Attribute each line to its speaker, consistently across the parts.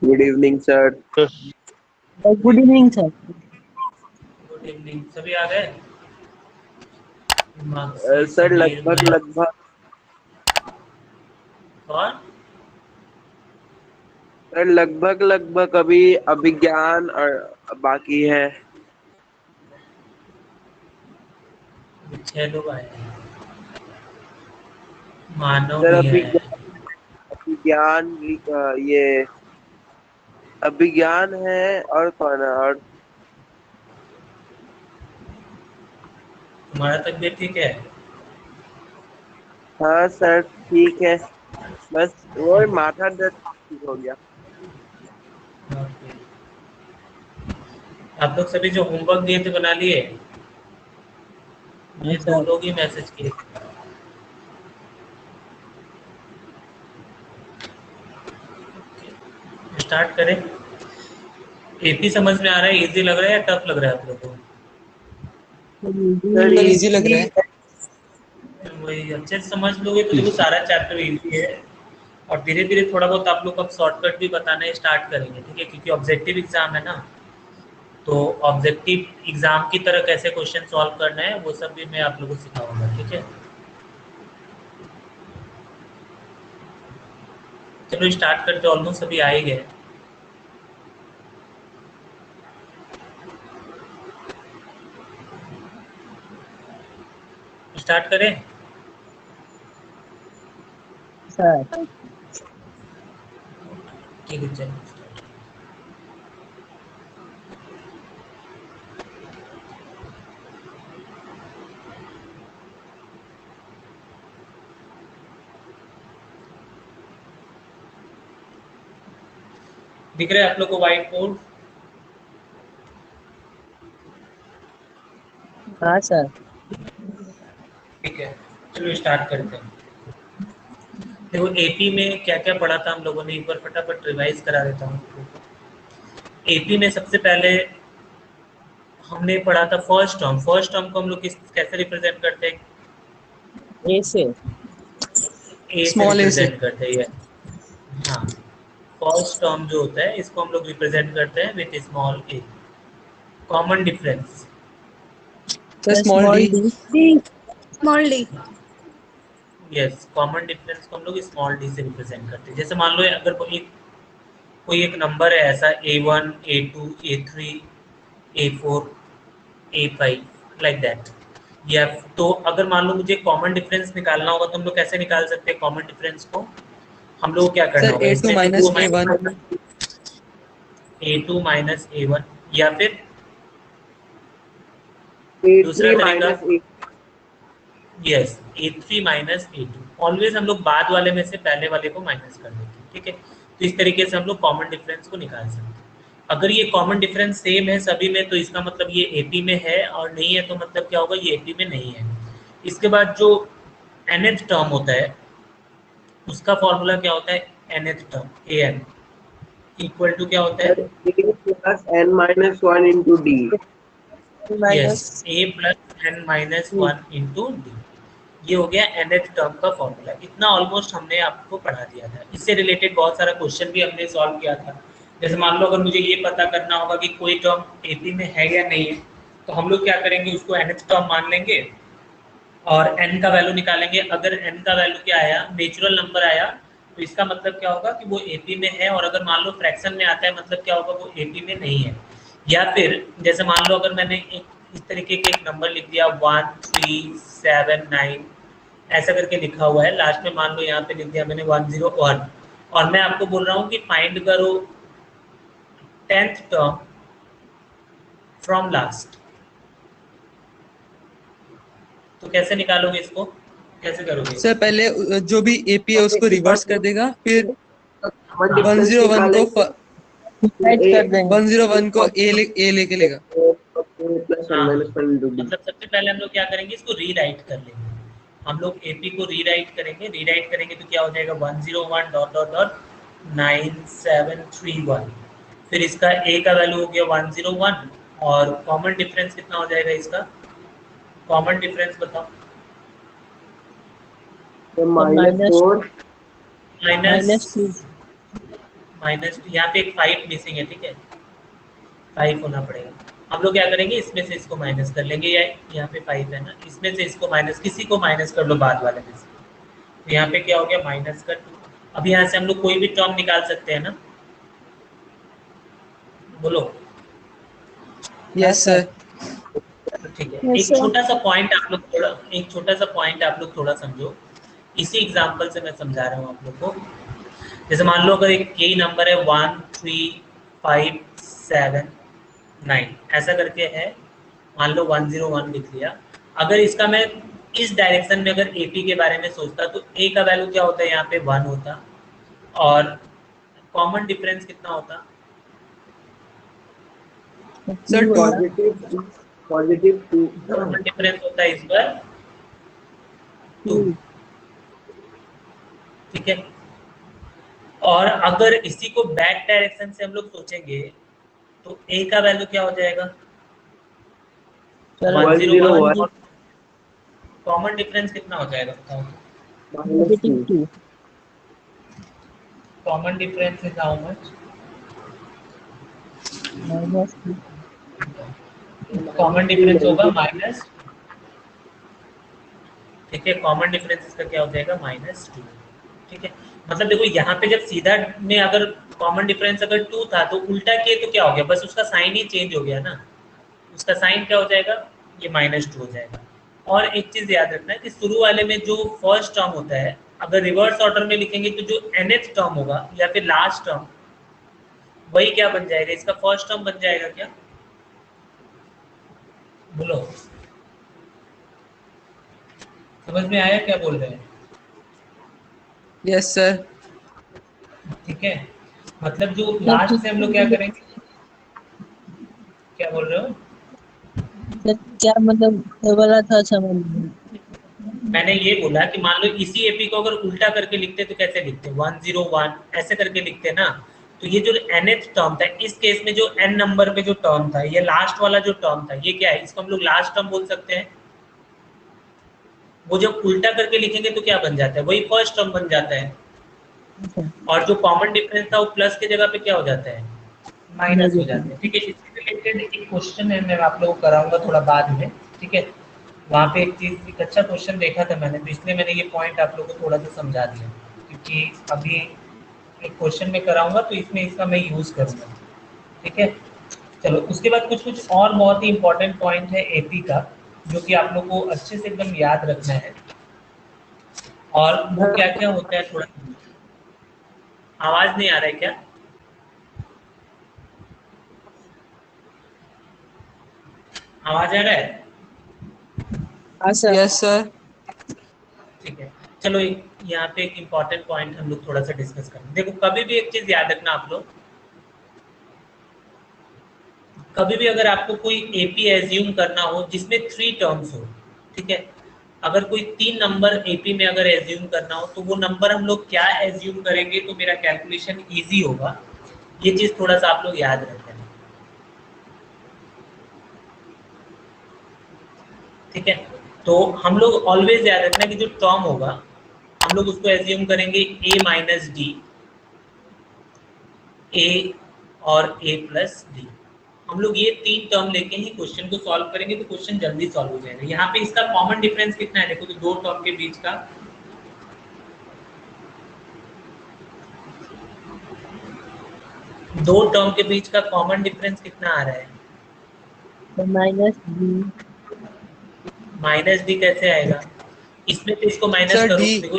Speaker 1: Good evening sir.
Speaker 2: Good evening sir.
Speaker 3: Good evening. सभी आ गए?
Speaker 1: Sir लगभग
Speaker 3: कौन?
Speaker 1: सर लगभग अभी अभिज्ञान और बाकी है।
Speaker 3: 6 लोग आए हैं। मानव
Speaker 1: सर
Speaker 3: भी है।
Speaker 1: अभिज्ञान ये अभिज्ञान है और कौन है? और
Speaker 3: तुम्हारा तबीयत ठीक है?
Speaker 1: हाँ सर ठीक है, बस वो माथा दर्द ठीक हो गया।
Speaker 3: ओके। आप लोग सभी जो होमवर्क दिए थे बना लिए? मुझे 2
Speaker 2: सर।
Speaker 3: लोग ही मैसेज किए। स्टार्ट करें? एपी समझ में आ रहा है? इजी लग रहा है या टफ लग रहा है आप लोग को?
Speaker 1: सर
Speaker 2: इजी लग रहा है।
Speaker 3: वही अच्छे से समझ लोगे तो देखो सारा चैप्टर इजी है। और धीरे धीरे थोड़ा बहुत आप लोग अब शॉर्टकट भी बताने स्टार्ट करेंगे, ठीक है? क्योंकि ऑब्जेक्टिव एग्जाम है ना, तो ऑब्जेक्टिव एग्जाम की तरह कैसे क्वेश्चन सॉल्व करना है वो सब भी मैं आप लोगों को सिखाऊंगा, ठीक है? चलो स्टार्ट करते, ऑलमोस्ट सभी आ ही गए। स्टार्ट करें?
Speaker 2: सर
Speaker 3: ठीक है चलो। दिख रहा है आप लोग को व्हाइट बोर्ड?
Speaker 2: हाँ सर।
Speaker 3: ठीक है चलो स्टार्ट करते हैं। देखो एपी में क्या क्या पढ़ा था हम लोगों ने, एक बार फटाफट रिवाइज करा देता हूँ। एपी में सबसे पहले हमने पढ़ा था फर्स्ट टर्म। फर्स्ट टर्म को हम लोग कैसे रिप्रेजेंट करते हैं?
Speaker 2: ए से
Speaker 3: ए से
Speaker 2: स्मॉल ए से।
Speaker 3: रिप्रेजेंट करते हैं। हाँ, फर्स्ट टर्म जो होता है इसको हम लोग रिप्रेजेंट करते हैं with small A. Common difference
Speaker 2: sir small D.
Speaker 4: Small D.
Speaker 3: Yes, common difference को हम लोग स्मॉल डी से रिप्रेजेंट करते हैं। जैसे मान लो अगर कोई एक नंबर है ऐसा A1 A2 A3 A4 A5 like that, या तो अगर मान लो मुझे कॉमन डिफरेंस निकालना होगा तो हम लोग कैसे निकाल सकते हैं कॉमन डिफरेंस को? हम लोग को क्या करना
Speaker 2: सर
Speaker 3: होगा
Speaker 2: A2
Speaker 3: इसमें?
Speaker 2: Minus A1।
Speaker 3: A2 minus A1, या फिर दूसरा
Speaker 1: A3
Speaker 3: तरीका,
Speaker 1: minus A.
Speaker 3: Yes, A3 minus A2। Always हम लोग बाद वाले में से पहले वाले को माइनस कर देते हैं, ठीक है? तो इस तरीके से हम लोग कॉमन डिफरेंस को निकाल सकते हैं। अगर ये कॉमन डिफरेंस सेम है सभी में तो इसका मतलब ये एपी में है, और नहीं है तो मतलब क्या होगा, ये एपी में नहीं है। इसके बाद जो nth टर्म होता है उसका फॉर्मूला क्या होता है? nth term an equal to क्या होता है?
Speaker 1: Sir A plus N minus 1 into D.
Speaker 3: Yes,
Speaker 2: minus
Speaker 3: a plus N minus 1 into D. ये हो गया nth टर्म का फॉर्मूला। इतना ऑलमोस्ट हमने आपको पढ़ा दिया था। इससे रिलेटेड बहुत सारा क्वेश्चन भी हमने सॉल्व किया था। जैसे मान लो अगर मुझे ये पता करना होगा कि कोई टर्म एपी में है या नहीं है, तो हम लोग क्या करेंगे, उसको nth टर्म मान लेंगे और n का वैल्यू निकालेंगे। अगर n का वैल्यू क्या आया, नेचुरल नंबर आया, तो इसका मतलब क्या होगा कि वो एपी में है। और अगर मान लो फ्रैक्शन में आता है मतलब क्या होगा, वो एपी में नहीं है। या फिर जैसे मान लो अगर मैंने इस तरीके के एक नंबर लिख दिया 1379 ऐसा करके लिखा हुआ है, लास्ट में मान लो यहाँ पे लिख दिया मैंने 101, और मैं आपको बोल रहा हूँ कि फाइंड करो 10th टर्म फ्रॉम लास्ट, तो कैसे निकालोगे इसको? कैसे करोगे?
Speaker 2: सर पहले जो भी एपी है उसको रिवर्स कर देगा, फिर
Speaker 1: कॉमन
Speaker 3: हाँ,
Speaker 1: डिफरेंस
Speaker 2: 101 को
Speaker 1: निकालेंगे
Speaker 2: डिवाइड
Speaker 1: A
Speaker 2: कर देंगे। 101 को ए लेके लेगा।
Speaker 1: प्लस एन
Speaker 3: हाँ,
Speaker 1: माइनस 1 इंटू डी।
Speaker 3: मतलब सबसे पहले हम लोग क्या करेंगे, इसको रीराइट कर लेंगे। हम लोग एपी को रीराइट करेंगे। रीराइट करेंगे तो क्या हो जाएगा, 101 डॉट डॉट डॉट 9731। फिर इसका ए का वैल्यू हो गया 101, और कॉमन डिफरेंस कितना हो जाएगा इसका? कॉमन डिफरेंस बताओ।
Speaker 1: Minus
Speaker 2: minus
Speaker 1: 4
Speaker 3: minus
Speaker 2: minus 2।
Speaker 3: Minus, यहाँ पे एक 5 मिसिंग है, ठीक है, 5 होना पड़ेगा। हम लोग क्या करेंगे, इसमें से इसको माइनस कर लेंगे, या यहाँ पे 5 है ना, इसमें से इसको माइनस, किसी को माइनस कर लो बाद वाले में से, तो यहाँ पे क्या हो गया माइनस का 2। अब यहाँ से हम लोग कोई भी टर्म निकाल सकते हैं ना, बोलो।
Speaker 2: Yes sir.
Speaker 3: तो ठीक है,
Speaker 4: Yes,
Speaker 3: एक
Speaker 4: sir.
Speaker 3: छोटा सा पॉइंट आप लोग थोड़ा, एक छोटा सा पॉइंट आप लोग थोड़ा समझो, इसी एग्जांपल से मैं समझा रहा हूँ आप लोग को। जैसे मान लो अगर एक यही नंबर है 1 3 5 7 9 ऐसा करके है, मान लो 101 लिख लिया। अगर इसका मैं इस डायरेक्शन में अगर AP के बारे में सोचता तो A का वैल्यू क्या होता है, यहाँ पे 1 होता, और कॉमन डिफरेंस कितना होता,
Speaker 2: सर
Speaker 1: पॉजिटिव 2।
Speaker 3: कॉमन डिफरेंस होता है इस पर 2, ठीक है। और अगर इसी को बैक डायरेक्शन से हम लोग सोचेंगे तो A का वैल्यू क्या हो जाएगा, 101, कॉमन डिफरेंस कितना हो जाएगा बताओ।
Speaker 4: -2.
Speaker 3: Common difference is how much,
Speaker 4: -2.
Speaker 3: Common difference होगा माइनस, ठीक है, कॉमन डिफरेंस इसका क्या हो जाएगा -2, ठीक है। मतलब देखो यहाँ पे जब सीधा में अगर कॉमन डिफरेंस अगर 2 था तो उल्टा किए तो क्या हो गया, बस उसका साइन ही चेंज हो गया ना, उसका साइन क्या हो जाएगा, ये -2 हो जाएगा। और एक चीज याद रखना है कि शुरू वाले में जो फर्स्ट टर्म होता है, अगर रिवर्स ऑर्डर में लिखेंगे तो जो nth टर्म होगा या फिर लास्ट टर्म, वही क्या बन जाएगा, इसका फर्स्ट टर्म बन जाएगा क्या, बोलो, समझ में आया क्या बोल रहे हैं,
Speaker 2: यस सर।
Speaker 3: ठीक है। मतलब जो लास्ट से हम लोग क्या करेंगे, क्या बोल रहे हो,
Speaker 4: सर क्या मतलब ये वाला था समझ में?
Speaker 3: मैंने ये बोला कि मान लो इसी AP को अगर उल्टा करके लिखते तो कैसे लिखते, 101 ऐसे करके लिखते ना, तो ये जो nth टर्म था, इस केस में जो n नंबर पे जो टर्म था, ये लास्ट वाला जो टर्म था, ये क्या है, इसको हम लोग लास्ट टर्म बोल सकते हैं। वो जब उल्टा करके लिखेंगे तो क्या बन जाता है, वही फर्स्ट टर्म बन जाता है, और जो कॉमन डिफरेंस था वो प्लस की जगह पे क्या हो जाता है, माइनस हो जाता है, ठीक है। इससे रिलेटेड एक क्वेश्चन है, मैं आप लोगों को कराऊंगा थोड़ा बाद में, ठीक है। वहाँ पे एक चीज, एक अच्छा क्वेश्चन देखा था मैंने, तो इसलिए मैंने ये पॉइंट आप लोगों को थोड़ा सा समझा दिया, क्योंकि अभी एक क्वेश्चन में कराऊंगा तो इसमें इसका मैं यूज करूंगा, ठीक है। चलो उसके बाद कुछ कुछ और बहुत ही इंपॉर्टेंट पॉइंट है AP का, जो कि आप लोग को अच्छे से एकदम याद रखना है। और वो क्या क्या होता है, थोड़ा आवाज नहीं आ रहा है क्या, आवाज आ रहा है,
Speaker 4: हाँ सर।
Speaker 2: Yes sir.
Speaker 3: ठीक है। चलो यहाँ पे एक इम्पॉर्टेंट पॉइंट हम लोग थोड़ा सा डिस्कस करें। देखो कभी भी एक चीज याद रखना आप लोग, कभी भी अगर आपको कोई AP एज्यूम करना हो जिसमें 3 टर्म्स हो, ठीक है, अगर कोई 3 नंबर AP में अगर एज्यूम करना हो तो वो नंबर हम लोग क्या एज्यूम करेंगे तो मेरा कैलकुलेशन इजी होगा, ये चीज थोड़ा सा आप लोग याद रखें, ठीक है। तो हम लोग ऑलवेज याद रखना कि जो टर्म होगा हम लोग उसको एज्यूम करेंगे A माइनस डी, A और A प्लस डी। हम लोग ये 3 टर्म लेके ही क्वेश्चन को सॉल्व करेंगे तो क्वेश्चन जल्दी सॉल्व हो जाएगा। यहाँ पे इसका कॉमन डिफरेंस कितना है, देखो तो 2 टर्म के बीच का, दो टर्म के बीच का कॉमन डिफरेंस कितना आ रहा है,
Speaker 4: -d.
Speaker 3: -d कैसे आएगा, इसमें तो इसको माइनस
Speaker 2: सर
Speaker 3: करो,
Speaker 2: D।
Speaker 3: देखो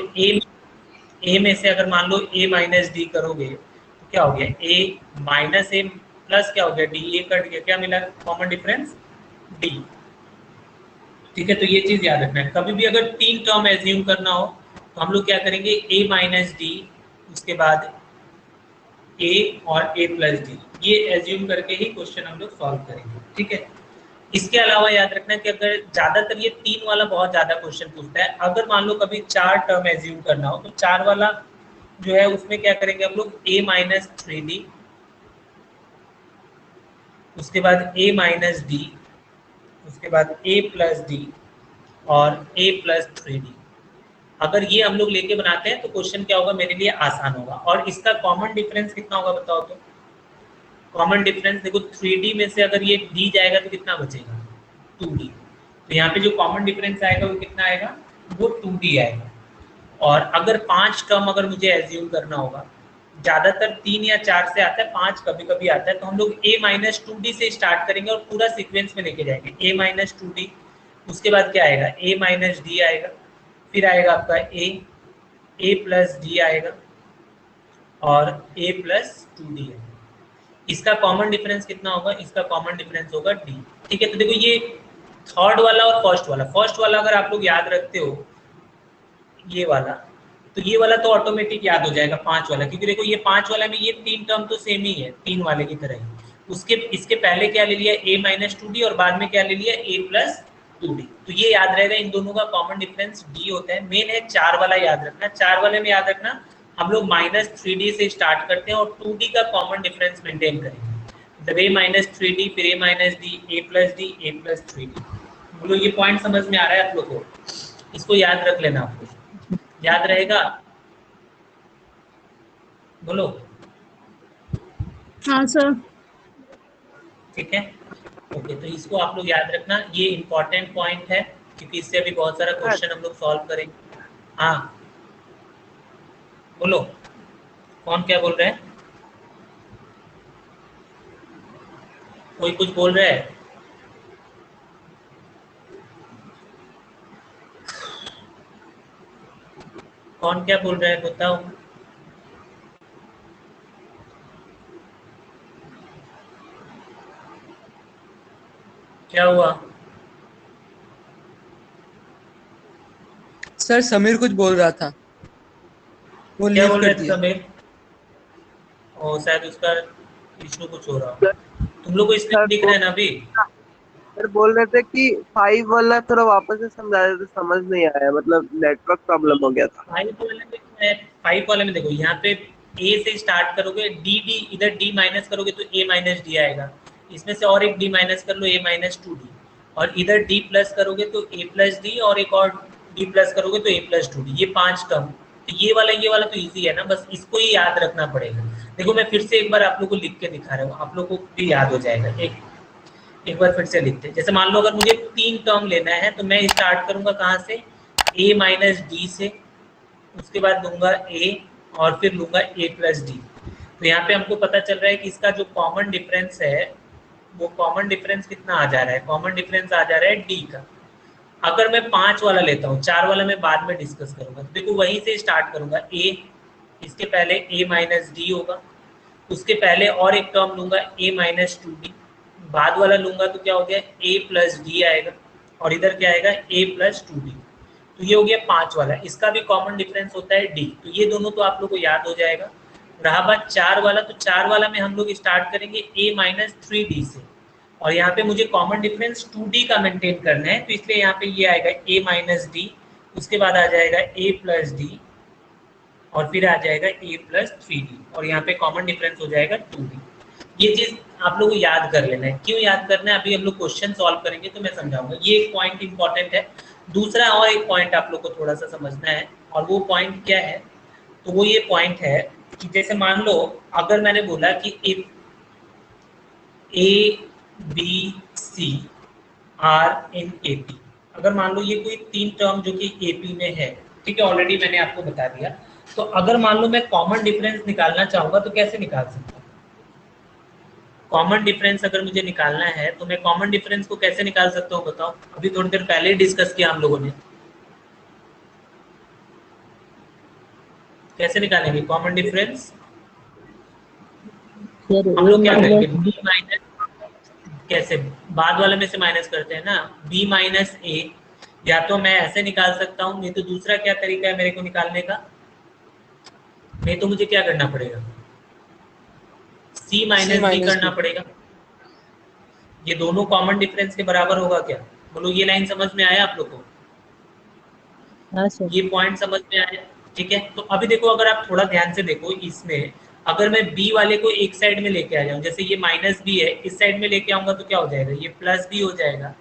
Speaker 3: A में से अगर मान लो A माइनस डी करोगे तो क्या हो गया, A माइनस A प्लस क्या हो गया D, A कट गया, क्या मिला कॉमन डिफरेंस D, ठीक है। तो ये चीज याद रखना है, कभी भी अगर 3 टर्म एज्यूम करना हो तो हम लोग क्या करेंगे A माइनस डी, उसके बाद A और A प्लस डी, ये एज्यूम करके ही क्वेश्चन हम लोग सॉल्व करेंगे, ठीक है। इसके अलावा याद रखना कि अगर ज्यादातर ये 3 वाला बहुत ज्यादा क्वेश्चन पूछता है, अगर मान लो कभी 4 टर्म एज्यूम करना हो तो 4 वाला जो है उसमें क्या करेंगे हम लोग, A माइनस 3D, उसके बाद A माइनस डी, उसके बाद A प्लस डी और A प्लस 3D, अगर ये हम लोग लेके बनाते हैं तो क्वेश्चन क्या होगा मेरे लिए आसान होगा। और इसका कॉमन डिफरेंस कितना होगा बताओ तो? कॉमन डिफरेंस देखो 3D में से अगर ये D जाएगा तो कितना बचेगा? 2D। तो यहाँ पे जो कॉमन डिफरेंस आएगा वो कितना आएगा? वो 2D आएगा। और अगर 5 टर्म अगर मुझे एज्यूम करना होगा, ज्यादातर 3 या 4 से आता है, 5 कभी कभी आता है, तो हम लोग a-2d से स्टार्ट करेंगे और पूरा सीक्वेंस में लेके जाएंगे। a-2d, उसके बाद क्या आएगा? a-d आएगा, फिर आएगा आपका a प्लस d आएगा और a प्लस 2d आएगा। इसका कॉमन डिफरेंस कितना होगा? इसका कॉमन डिफरेंस होगा d। ठीक है, तो देखो ये थर्ड वाला और फर्स्ट वाला अगर आप लोग याद रखते हो ये वाला, तो ये वाला तो ऑटोमेटिक याद हो जाएगा 5 वाला, क्योंकि देखो ये 5 वाला में ये 3 टर्म तो सेम ही है, 3 वाले की तरह ही। उसके इसके पहले क्या ले लिया? a-2d और बाद में क्या ले लिया? a+2d। तो ये याद रहेगा, इन दोनों का कॉमन डिफरेंस d होता है। मेन है 4 वाला याद रखना। 4 वाले में याद रखना हम लोग -3d से स्टार्ट करते हैं और 2d का कॉमन डिफरेंस मेंटेन करेंगे। जब a-3d फिर a-d a+d a+3d। बोलो ये पॉइंट समझ में आ रहा है आप लोग को? इसको याद रख लेना आपको। याद रहेगा? बोलो।
Speaker 4: हाँ सर।
Speaker 3: ठीक है, ओके, तो इसको आप लोग याद रखना, ये इंपॉर्टेंट पॉइंट है क्योंकि इससे अभी बहुत सारा क्वेश्चन हम लोग सॉल्व करेंगे। हाँ बोलो, कौन क्या बोल रहे हैं? कोई कुछ बोल रहा है? कौन क्या बोल रहा है बताओ? क्या हुआ?
Speaker 2: सर समीर कुछ बोल रहा था, वो
Speaker 3: क्या
Speaker 2: लीव
Speaker 3: बोल
Speaker 2: कर
Speaker 3: रहे थे
Speaker 2: दिया।
Speaker 3: समीर? और शायद उसका इशू कुछ हो रहा हो। तुम लोग को स्क्रीन दिख रहा है ना अभी?
Speaker 1: सर बोल रहे थे कि 5 वाला थोड़ा वापस से समझा रहे थे, समझ नहीं आया, मतलब नेटवर्क प्रॉब्लम हो गया था।
Speaker 3: 5 वाले में देखो, यहाँ पे a से स्टार्ट करोगे, d इधर d माइनस करोगे तो a-d आएगा। इसमें से और एक d माइनस कर लो, a-2d। और इधर d प्लस करोगे तो a+d और एक और d प्लस करोगे तो a+2d। ये 5 टर्म। तो ये वाला तो इजी है ना, बस इसको ही याद रखना पड़ेगा। देखो मैं फिर से एक बार आप लोग को लिख के दिखा रहा हूँ, आप लोग को भी याद हो जाएगा। एक बार फिर से लिखते हैं। जैसे मान लो अगर मुझे 3 टर्म लेना है तो मैं स्टार्ट करूंगा कहाँ से? a-d से, उसके बाद लूंगा a और फिर लूंगा a+d। तो यहाँ पे हमको पता चल रहा है कि इसका जो कॉमन डिफरेंस है वो कॉमन डिफरेंस कितना आ जा रहा है? कॉमन डिफरेंस आ जा रहा है d का। अगर मैं 5 वाला लेता हूँ, 4 वाला मैं बाद में डिस्कस करूंगा, तो देखो वहीं से स्टार्ट करूंगा। a, इसके पहले a-d होगा, उसके पहले और एक टर्म लूंगा a-2d, बाद वाला लूंगा तो क्या हो गया? a+d आएगा और इधर क्या आएगा? a+2d। तो ये हो गया 5 वाला। इसका भी कॉमन डिफरेंस होता है d। तो ये दोनों तो आप लोग को याद हो जाएगा। रहा बात 4 वाला, तो 4 वाला में हम लोग स्टार्ट करेंगे a-3d से, और यहाँ पे मुझे कॉमन डिफरेंस 2d का मेंटेन करना है, तो इसलिए यहाँ पे ये आएगा a-d, उसके बाद आ जाएगा a+d और फिर आ जाएगा a+3d और यहाँ पे कॉमन डिफरेंस हो जाएगा 2d। ये चीज आप लोगों को याद कर लेना है। क्यों याद करना है? अभी हम लोग क्वेश्चन सॉल्व करेंगे तो मैं समझाऊंगा। ये एक पॉइंट इंपॉर्टेंट है। दूसरा और एक पॉइंट आप लोग को थोड़ा सा समझना है, और वो पॉइंट क्या है? तो वो ये पॉइंट है कि जैसे मान लो अगर मैंने बोला कि if A-B-C are in AP, अगर मान लो ये कोई 3 टर्म जो कि AP में है, ठीक है, ऑलरेडी मैंने आपको बता दिया। तो अगर मान लो मैं कॉमन डिफरेंस निकालना चाहूंगा तो कैसे निकाल सकता हूँ? कॉमन डिफरेंस अगर मुझे निकालना है तो मैं कॉमन डिफरेंस को कैसे निकाल सकता हूँ बताओ? अभी थोड़ी देर पहले ही डिस्कस किया हम लोगों ने। कैसे निकालेंगे कॉमन डिफरेंस? हम लोग क्या करेंगे? b माइनस, कैसे बाद वाले में से माइनस करते हैं ना, b माइनस a। या तो मैं ऐसे निकाल सकता हूँ, नहीं तो दूसरा क्या तरीका है मेरे को निकालने का? नहीं तो मुझे क्या करना पड़ेगा? c माइनस b करना पड़ेगा। ये दोनों कॉमन डिफरेंस के बराबर होगा क्या? बोलो ये लाइन समझ में आया आप लोग को?
Speaker 4: हाँ सर।
Speaker 3: ये पॉइंट समझ में आया? ठीक है, तो अभी देखो अगर आप थोड़ा ध्यान से देखो, इसमें अगर मैं b वाले को एक साइड में लेके आ जाऊं, जैसे ये -b है, इस साइड में लेके आऊंगा तो क्या हो जाएगा? ये +b हो जाएगा।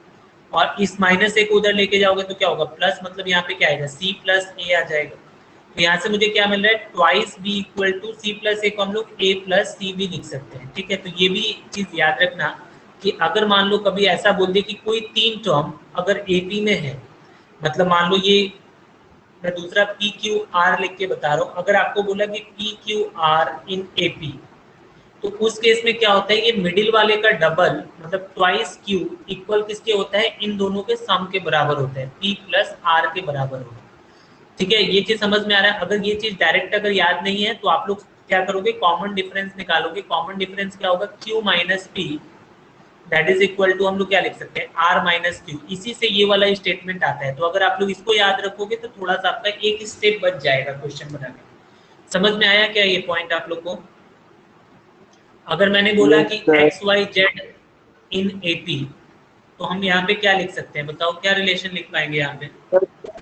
Speaker 3: और इस माइनस ए को उधर लेके जाओगे तो क्या होगा, प्लस, मतलब यहाँ पे क्या आएगा, सी प्लस ए आ जाएगा। तो यहाँ से मुझे क्या मिल रहा है, twice B equal to C plus A को हम लोग ए प्लस सी भी लिख सकते हैं, ठीक है। तो ये भी चीज याद रखना कि अगर मान लो कभी ऐसा बोल दे कि कोई तीन टर्म अगर एपी में है, मतलब मान लो ये मैं दूसरा पी क्यू आर लिख के बता रहा हूँ, अगर आपको बोला कि P Q R in AP, तो उस केस में क्या होता है, ये मिडिल वाले का डबल मतलब ट्वाइस क्यू इक्वल किसके होता है, इन दोनों के सम के बराबर होता है, पी प्लस आर के बराबर होता है, ठीक है। ये चीज समझ में आ रहा है। अगर ये चीज डायरेक्ट अगर याद नहीं है तो आप लोग क्या करोगे, कॉमन डिफरेंस निकालोगे। कॉमन डिफरेंस क्या होगा, Q minus P that is equal to, हम लोग क्या लिख सकते हैं, आर माइनस क्यू। इसी से ये वाला स्टेटमेंट आता है। तो अगर आप लोग इसको याद रखोगे तो थोड़ा सा आपका एक स्टेप बच जाएगा क्वेश्चन बनाने में। समझ में आया क्या ये पॉइंट आप लोग को? अगर मैंने बोला
Speaker 1: Yes,
Speaker 3: कि
Speaker 1: sir.
Speaker 3: X Y Z in AP, तो हम यहाँ पे क्या लिख सकते हैं, बताओ क्या रिलेशन लिख पाएंगे यहाँ पे?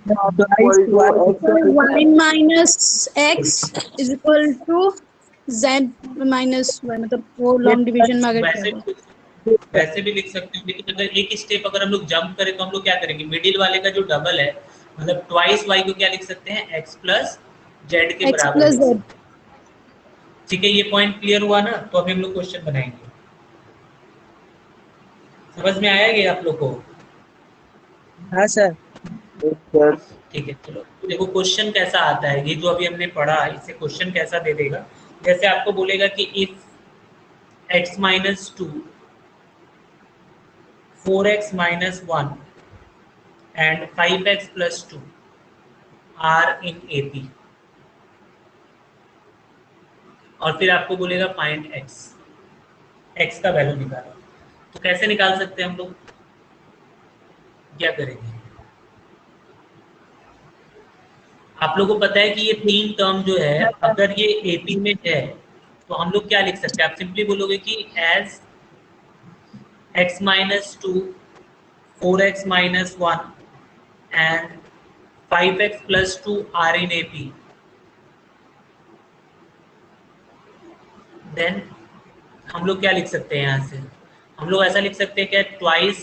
Speaker 4: Twice
Speaker 1: Equal to
Speaker 4: y.
Speaker 1: x
Speaker 5: So y minus x is equal to z minus y, मतलब वो लॉन्ग डिवीजन में अगर किया तो
Speaker 3: वैसे भी लिख सकते हैं, लेकिन अगर एक स्टेप अगर हम लोग जंप करें तो हम लोग क्या करेंगे, मिडिल वाले का जो डबल है मतलब ट्वाइस वाई को क्या लिख सकते हैं, एक्स प्लस जेड के
Speaker 5: x
Speaker 3: बराबर
Speaker 5: plus
Speaker 3: लिख
Speaker 5: z।
Speaker 3: सकते हैं, ठीक है। ये पॉइंट क्लियर हुआ ना? तो अभी हम लोग क्वेश्चन बनाएंगे। समझ में आया ये आप लोग को?
Speaker 4: हाँ सर।
Speaker 1: sir.
Speaker 3: ठीक है, चलो देखो क्वेश्चन कैसा आता है। ये जो अभी हमने पढ़ा इससे क्वेश्चन कैसा दे देगा, जैसे आपको बोलेगा कि if x minus two 4x minus one and 5x plus two are in AP, और फिर आपको बोलेगा फाइंड x का वैल्यू निकालो। तो कैसे निकाल सकते हैं हम लोग, क्या करेंगे? आप लोगों को पता है कि ये तीन टर्म जो है अगर ये एपी में है तो हम लोग क्या लिख सकते हैं, आप सिंपली बोलोगे कि as x minus two 4x minus one and 5x plus two are in AP, then हम लोग क्या लिख सकते हैं यहाँ से, हम लोग ऐसा लिख सकते हैं क्या, twice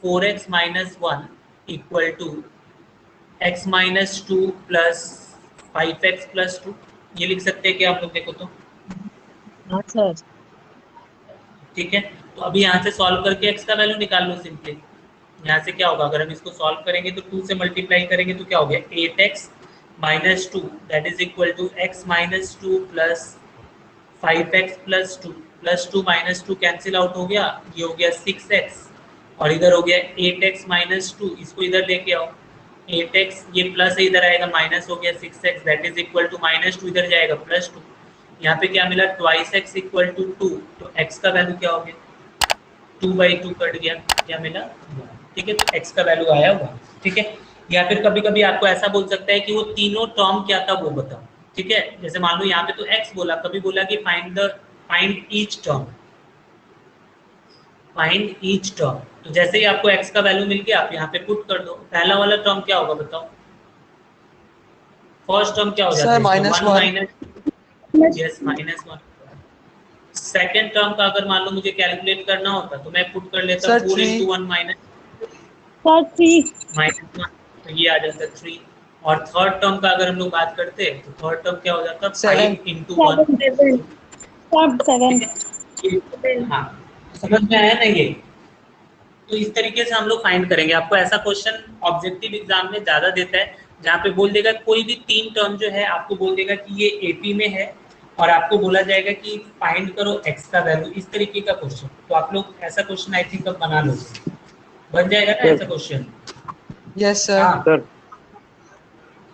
Speaker 3: 4x minus one equal to x minus two plus 5x plus two, ये लिख सकते हैं क्या हम लोग, देखो तो
Speaker 4: हाँ सर।
Speaker 3: ठीक है। तो अभी यहाँ से सॉल्व करके x का वैल्यू निकाल लो सिंपली। यहाँ से क्या होगा, अगर हम इसको सॉल्व करेंगे तो 2 से मल्टीप्लाई करेंगे तो क्या हो गया, 8x minus two that is equal to x minus two plus 5x plus two cancel out हो गया, ये हो गया 6x, और इधर हो गया 8x माइनस टू, इसको इधर लेके आओ, 8x ये प्लस है इधर आएगा, माइनस हो गया 6x that is equal to minus two इधर जाएगा प्लस टू, यहाँ पे क्या मिला ट्वाइस एक्स इक्वल टू 2, तो x का वैल्यू क्या हो गया, 2/2 कट गया, क्या मिला, ठीक है। तो x का वैल्यू आया हुआ, ठीक है। या फिर कभी कभी आपको ऐसा बोल सकता है कि वो तीनों टर्म क्या था वो बताओ, ठीक है। जैसे मान लो यहाँ पे तो x बोला, कभी बोला कि find each term, find each term, तो जैसे ही आपको x का वैल्यू मिल गया आप यहाँ पे पुट कर दो। पहला वाला टर्म क्या होगा बताओ, फर्स्ट टर्म क्या हो जाता है,
Speaker 2: minus one.
Speaker 3: Yes minus one. Second term का अगर मान लो मुझे कैलकुलेट करना होता तो मैं पुट कर लेता
Speaker 2: sir
Speaker 3: 4
Speaker 2: 3।
Speaker 3: Into one minus one, तो ये आ जाता 3। और थर्ड टर्म का अगर हम लोग बात करते तो थर्ड टर्म क्या हो जाता, 5 इंटू वन, हाँ समझ में आया ना ये? तो इस तरीके से हम लोग फाइंड करेंगे। आपको ऐसा क्वेश्चन ऑब्जेक्टिव एग्जाम में ज्यादा देता है जहाँ पे बोल देगा कोई भी तीन टर्म जो है आपको बोल देगा कि ये एपी में है और आपको बोला जाएगा कि फाइंड करो x का वैल्यू, इस तरीके का क्वेश्चन। तो आप लोग ऐसा क्वेश्चन आई थिंक अब बना लो, बन जाएगा ना ऐसा क्वेश्चन?
Speaker 2: Yes sir.
Speaker 3: हाँ
Speaker 1: सर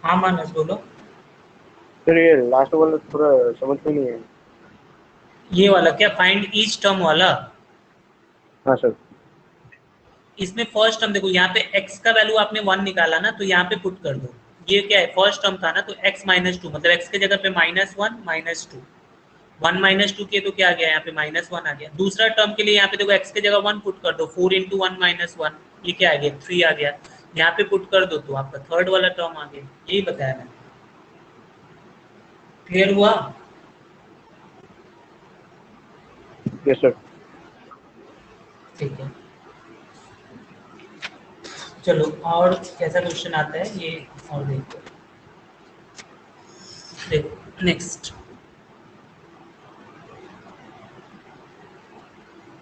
Speaker 3: हाँ मानस बोलो।
Speaker 1: सर ये लास्ट वाला थोड़ा समझ में नहीं है।
Speaker 3: ये वाला क्या, फाइंड ईच टर्म वाला?
Speaker 1: हाँ सर।
Speaker 3: इसमें फर्स्ट टर्म देखो, यहाँ पे x का वैल्यू आपने 1 निकाला ना, तो यहाँ पे पुट कर दो। ये क्या है, फर्स्ट टर्म था ना, तो x माइनस टू मतलब x के जगह पे minus one minus two, 1 minus two किए तो क्या आ गया यहाँ पे माइनस वन आ गया। दूसरा टर्म के लिए यहाँ पे देखो x के जगह 1 पुट कर दो, 4 इंटू वन माइनस वन, ये क्या आ गया 3 आ गया, यहाँ पे पुट कर दो तो आपका थर्ड वाला टर्म आ गया। यही बताया मैंने, क्लियर हुआ?
Speaker 1: Yes sir.
Speaker 3: ठीक है। चलो और कैसा क्वेश्चन आता है ये और देखो। देखो नेक्स्ट,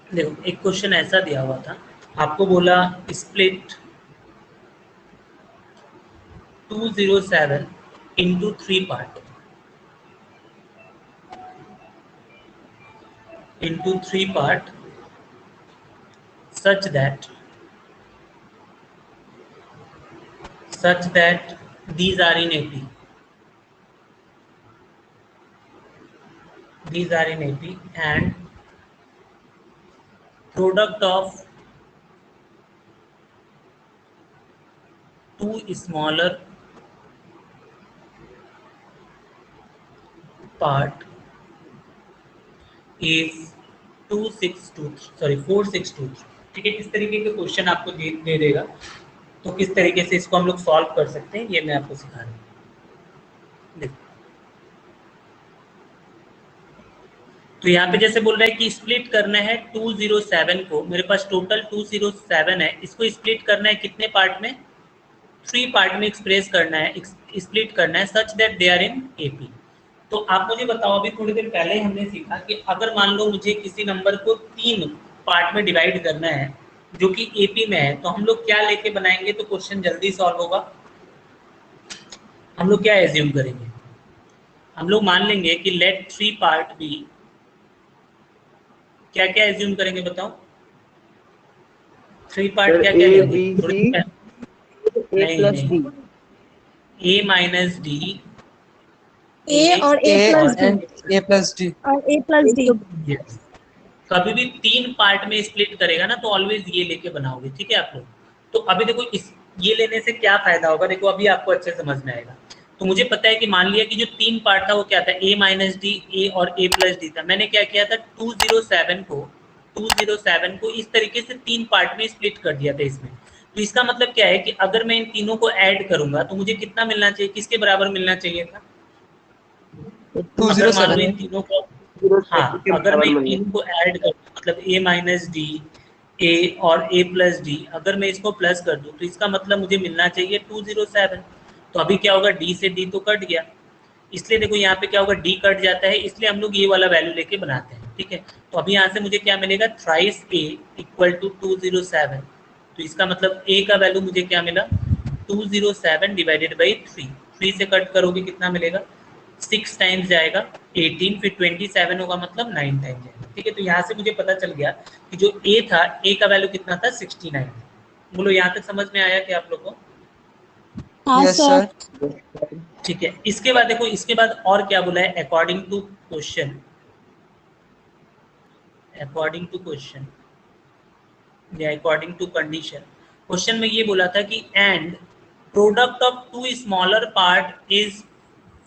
Speaker 3: देखो एक क्वेश्चन ऐसा दिया हुआ था, आपको बोला split 207 into 3 part such that these are in AP. And product of two smaller part is 4623। ठीक है, इस तरीके के क्वेश्चन आपको दे देगा, तो किस तरीके से इसको हम लोग सॉल्व कर सकते हैं ये मैं आपको सिखा रहा हूँ। देखो तो यहाँ पे जैसे बोल रहा है कि स्प्लिट करना है 207 को, मेरे पास टोटल 207 है, इसको स्प्लिट करना है कितने पार्ट में, 3 पार्ट में एक्सप्रेस करना है, स्प्लिट करना है such that they are in AP. तो आप मुझे बताओ, अभी थोड़ी देर पहले हमने सीखा कि अगर मान लो मुझे किसी नंबर को 3 पार्ट में डिवाइड करना है जो कि एपी में है, तो हम लोग क्या लेके बनाएंगे तो क्वेश्चन जल्दी सॉल्व होगा। हम लोग क्या एज्यूम करेंगे, हम लोग मान लेंगे कि लेट 3 पार्ट बी, क्या क्या एज्यूम करेंगे बताओ, 3 पार्ट क्या क्या लेंगे, नहीं, ए माइनस डी,
Speaker 5: ए और A plus D
Speaker 2: A plus D
Speaker 5: और ए प्लस डी।
Speaker 3: कभी भी 3 पार्ट में स्प्लिट करेगा ना तो ऑलवेज ये लेके बनाओगे, ठीक है आप लोग। तो अभी देखो इस ये लेने से क्या फायदा होगा, देखो अभी आपको अच्छे समझ में आएगा। तो मुझे पता है कि मान लिया कि जो 3 पार्ट था वो क्या था, ए माइनस डी, ए और ए प्लस डी था। मैंने क्या किया था, 207 को इस तरीके से 3 पार्ट में स्प्लिट कर दिया था इसमें। तो इसका मतलब क्या है कि अगर मैं इन तीनों को ऐड करूंगा तो मुझे कितना मिलना चाहिए, किसके बराबर मिलना चाहिए था,
Speaker 2: 207
Speaker 3: इन तीनों को, हाँ अगर मैं इन तीनों को ऐड करूँ मतलब ए माइनस डी, ए और ए प्लस डी, अगर मैं इसको प्लस कर दूं तो इसका मतलब मुझे मिलना चाहिए 207। तो अभी क्या होगा, डी से डी तो कट गया, इसलिए देखो यहाँ पे क्या होगा, डी कट जाता है, इसलिए हम लोग ये वाला वैल्यू लेके बनाते हैं, ठीक है। तो अभी यहाँ से मुझे क्या मिलेगा, थ्राइस ए इक्वल टू 207। तो इसका मतलब ए का वैल्यू मुझे क्या मिला, 207 डिवाइडेड बाई 3 से कट करोगे कितना मिलेगा, 6 टाइम्स जाएगा 18, फिर 27 होगा मतलब 9 टाइम्स जाएगा, ठीक है। तो यहाँ से मुझे पता चल गया कि जो ए था, ए का वैल्यू कितना था, 69। बोलो यहाँ तक समझ में आया क्या आप लोगों को?
Speaker 5: हाँ सर।
Speaker 3: ठीक है, इसके बाद देखो, इसके बाद और क्या बोला है, अकॉर्डिंग टू क्वेश्चन या अकॉर्डिंग टू कंडीशन। क्वेश्चन में ये बोला था कि and product of 2 smaller part is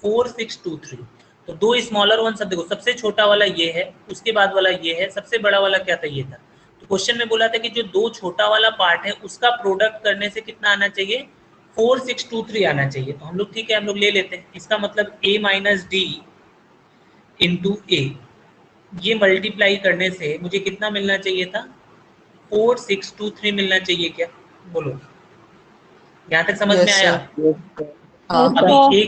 Speaker 3: 4623। तो 2 स्मॉलर वन, सब देखो सबसे छोटा वाला ये है, उसके बाद वाला ये है, सबसे बड़ा वाला क्या था, ये था। तो क्वेश्चन में बोला था कि जो 2 छोटा वाला पार्ट है उसका प्रोडक्ट करने से कितना आना चाहिए, 4623 आना चाहिए। तो हम लोग ठीक है, हम लोग ले लेते हैं। इसका मतलब a माइनस डी इंटू ए, ये मल्टीप्लाई करने से मुझे कितना मिलना चाहिए था, 4623 मिलना चाहिए क्या, बोलो यहाँ तक समझ में आया? अभी ए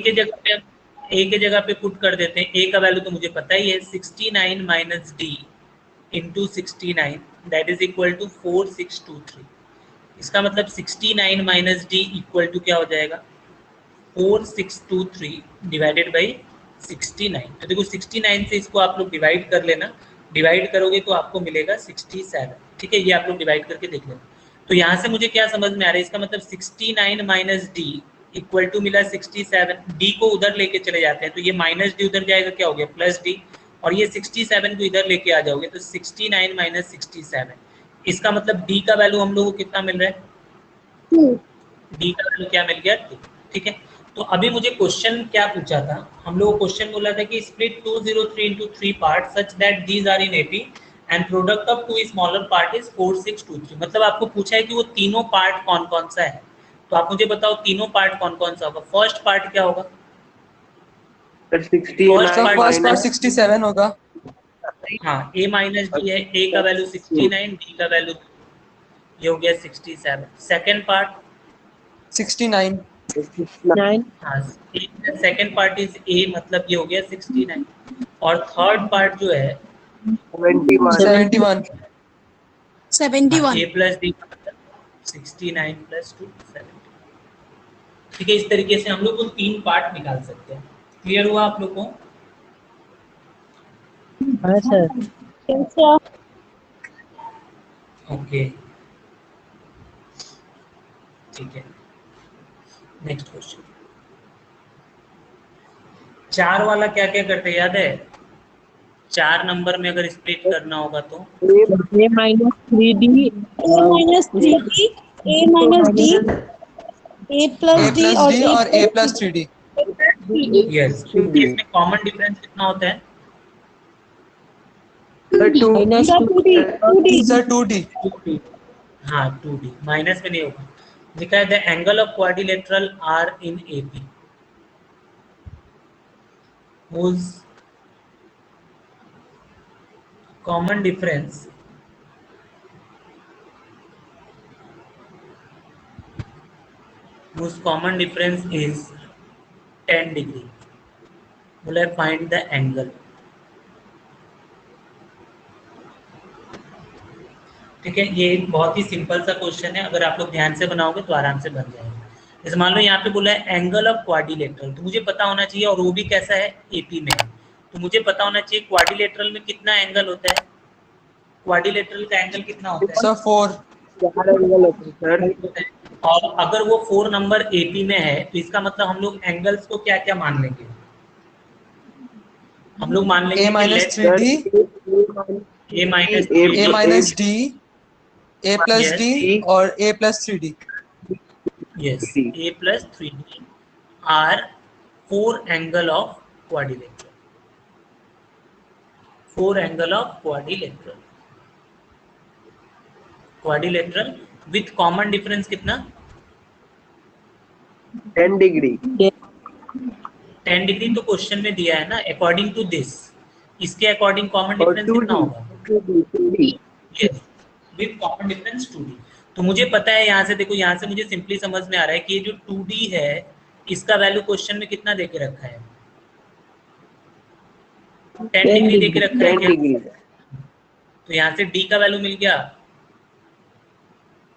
Speaker 3: के जगह पे पुट कर देते हैं। ए का वैल्यू तो मुझे पता ही है, 69 minus D into 69 that is equal to 4623। इसका मतलब 69 माइनस डी इक्वल टू क्या हो जाएगा, 4623 डिवाइडेड बाई 69। तो देखो 69 से इसको आप लोग डिवाइड कर लेना, डिवाइड करोगे तो आपको मिलेगा 67, ठीक है। ये आप लोग डिवाइड करके देख लेना। तो यहाँ से मुझे क्या समझ में आ रहा है, इसका मतलब 69 माइनस डी इक्वल टू मिला 67। डी को उधर लेके चले जाते हैं तो ये माइनस डी उधर जाएगा, क्या हो गया, प्लस डी, और ये 67 को इधर लेके आ जाओगे तो 69 माइनस 67। इसका मतलब डी का वैल्यू हम लोगों को कितना मिल रहा है,
Speaker 5: 2।
Speaker 3: डी का वैल्यू क्या मिल गया, 2, ठीक है। तो अभी मुझे क्वेश्चन क्या पूछा था, हम लोग क्वेश्चन बोला था कि split 203 into 3 parts such that these are in AP and product of 2 smaller part is 4623। मतलब आपको पूछा है कि वो तीनों पार्ट कौन कौन सा है। तो आप मुझे बताओ तीनों पार्ट कौन कौन सा होगा। फर्स्ट पार्ट क्या होगा,
Speaker 2: फर्स्ट पार्ट 67 होगा।
Speaker 3: हाँ, ए माइनस डी है, ए का वैल्यू 69, डी का वैल्यू ये हो गया 67। Second part
Speaker 2: 69।
Speaker 1: 9
Speaker 3: हाँ, सेकेंड पार्ट इज ए, मतलब ये हो गया 69। और थर्ड पार्ट जो है
Speaker 1: 71
Speaker 2: 71।
Speaker 3: ए
Speaker 5: 71.
Speaker 3: प्लस डी का मतलब 69 प्लस 2 70। ठीक है, इस तरीके से हम लोग वो 3 पार्ट निकाल सकते हैं। क्लियर हुआ आप लोग को?
Speaker 4: हाँ सर।
Speaker 3: ओके, ठीक है। नेक्स्ट क्वेश्चन, 4 वाला क्या क्या करते हैं याद है? 4 नंबर में अगर स्प्लिट करना होगा तो
Speaker 4: A minus 3D
Speaker 5: A minus 3D, A minus D, A plus
Speaker 2: A
Speaker 5: D
Speaker 2: plus
Speaker 5: और
Speaker 2: D
Speaker 5: A
Speaker 2: और A plus 3D।
Speaker 3: यस, इसमें कॉमन डिफरेंस कितना होता है?
Speaker 4: minus
Speaker 5: 2D, 2D.
Speaker 2: Sir 2D।
Speaker 3: हाँ 2D, माइनस में नहीं होगा। लिखा है the angle of quadrilateral are in AP whose common difference is 10 degree। बोला है फाइंड द एंगल। ठीक है, ये बहुत ही सिंपल सा क्वेश्चन है, अगर आप लोग ध्यान से बनाओगे तो आराम से बन जाएगा। जैसे मान लो यहाँ पे बोला है एंगल ऑफ क्वाड्रिलेटरल, तो मुझे पता होना चाहिए, और वो भी कैसा है, एपी में है। तो मुझे पता होना चाहिए क्वाड्रिलेटरल में कितना एंगल होता है, क्वाड्रिलेटरल का एंगल कितना होता है?
Speaker 2: सर 4।
Speaker 1: 4 एंगल होते हैं सर।
Speaker 3: और अगर वो 4 नंबर एपी में है तो इसका मतलब हम लोग एंगल्स को क्या क्या मान लेंगे? हम लोग मान लेंगे
Speaker 2: A
Speaker 3: कि
Speaker 2: minus
Speaker 3: let
Speaker 2: 3D,
Speaker 3: A minus
Speaker 2: A minus D, A plus
Speaker 3: Yes.
Speaker 2: D और A plus 3D।
Speaker 3: yes, a plus 3d are 4 angle of quadrilateral, 4 angle of quadrilateral with common difference कितना?
Speaker 1: 10 डिग्री।
Speaker 3: 10 डिग्री तो question में दिया है ना, according to this, इसके according common
Speaker 1: और
Speaker 3: difference कितना होगा?
Speaker 1: 2D।
Speaker 3: yes, with common difference 2d। तो मुझे पता है, यहाँ से देखो, यहाँ से मुझे सिंपली समझ में आ रहा है कि ये जो 2d है इसका वैल्यू क्वेश्चन में कितना देके रखा है? 10 डिग्री देके रखा है
Speaker 1: 10
Speaker 3: क्या?
Speaker 1: डिग्री।
Speaker 3: तो यहाँ से d का वैल्यू मिल गया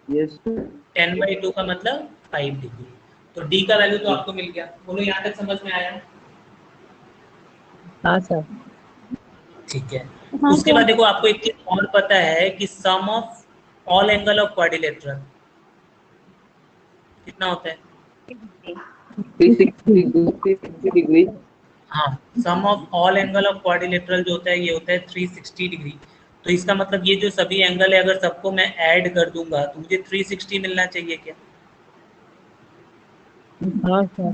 Speaker 1: यस
Speaker 3: 10/2 का मतलब 5 डिग्री। तो d का वैल्यू तो आपको मिल गया। बोलो यहाँ तक समझ में आया?
Speaker 4: हाँ सर।
Speaker 3: ठीक है।
Speaker 5: हाँ
Speaker 3: उसके
Speaker 5: सर।
Speaker 3: बाद देखो, आपको एक चीज और पता है कि sum of all angle of quadrilateral कितना होता है?
Speaker 1: 360 डिग्री।
Speaker 3: हाँ, sum of all angle of quadrilateral जो होता है ये होता है 360 डिग्री। तो इसका मतलब ये जो सभी एंगल है अगर सबको मैं ऐड कर दूंगा तो मुझे 360 मिलना चाहिए क्या?
Speaker 4: हाँ सर।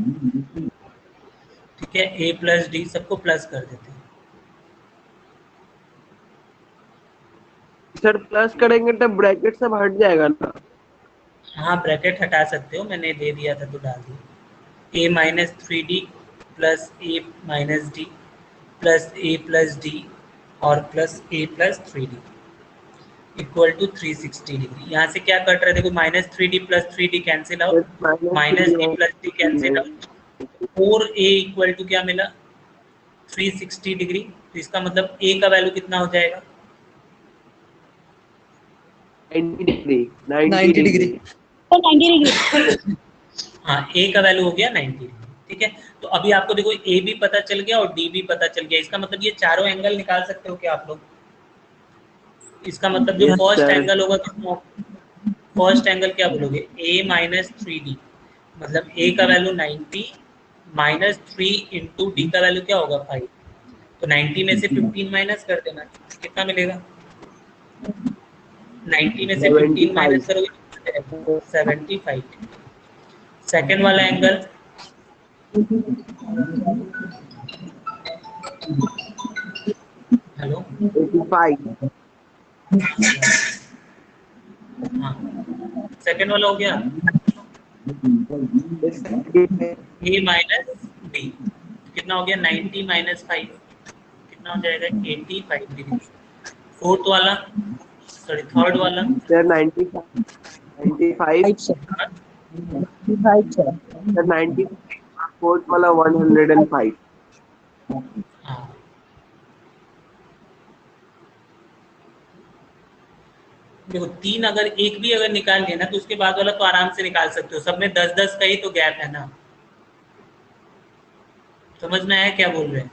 Speaker 3: ठीक है, a प्लस डी सबको प्लस कर देते हैं।
Speaker 1: सर प्लस करेंगे तो ब्रैकेट सब हट जाएगा ना?
Speaker 3: हाँ, ब्रैकेट हटा सकते हो, मैंने दे दिया था तो डाल दिया। a minus 3d plus a minus D plus a plus D और plus a plus 3d equal to 360 degree. यहाँ से क्या कट रहा है देखो, minus 3d plus 3d cancel out, minus a plus d cancel out, 4a equal to क्या मिला? 360 degree. तो इसका मतलब a का वैल्यू कितना हो जाएगा?
Speaker 1: 90 डिग्री।
Speaker 2: 90 डिग्री।
Speaker 5: 90 डिग्री।
Speaker 3: हाँ, a का वैल्यू हो गया 90 डिग्री। ठीक है, तो अभी आपको देखो a भी पता चल गया और d भी पता चल गया। इसका मतलब ये चारों एंगल निकाल सकते हो क्या आप लोग? इसका मतलब जो
Speaker 1: Yes,
Speaker 3: फर्स्ट
Speaker 1: sir.
Speaker 3: एंगल होगा कितना? फर्स्ट एंगल क्या बोलोगे? a माइनस 3d, मतलब a का वैल्यू 90 माइनस 3 इंटू डी का वैल्यू क्या होगा? 5। तो 90 में से 15 माइनस कर देना, कितना मिलेगा? 90 में से 15 माइनस करोगे 75। सेकेंड वाला एंगल हेलो
Speaker 1: 85।
Speaker 3: हाँ, सेकेंड वाला हो गया a माइनस b, कितना हो गया? 90 माइनस 5 कितना हो जाएगा? 85 डिग्री। फोर्थ वाला, सॉरी थर्ड वाला
Speaker 1: सर 95
Speaker 4: सर। फाइव है।
Speaker 1: सर 95 और फोर्थ वाला 105।
Speaker 3: हाँ देखो 3 अगर एक भी अगर निकाल लिया ना तो उसके बाद वाला तो आराम से निकाल सकते हो, सब में 10-10 का ही तो गैप है ना। समझ में आया क्या बोल रहे हैं?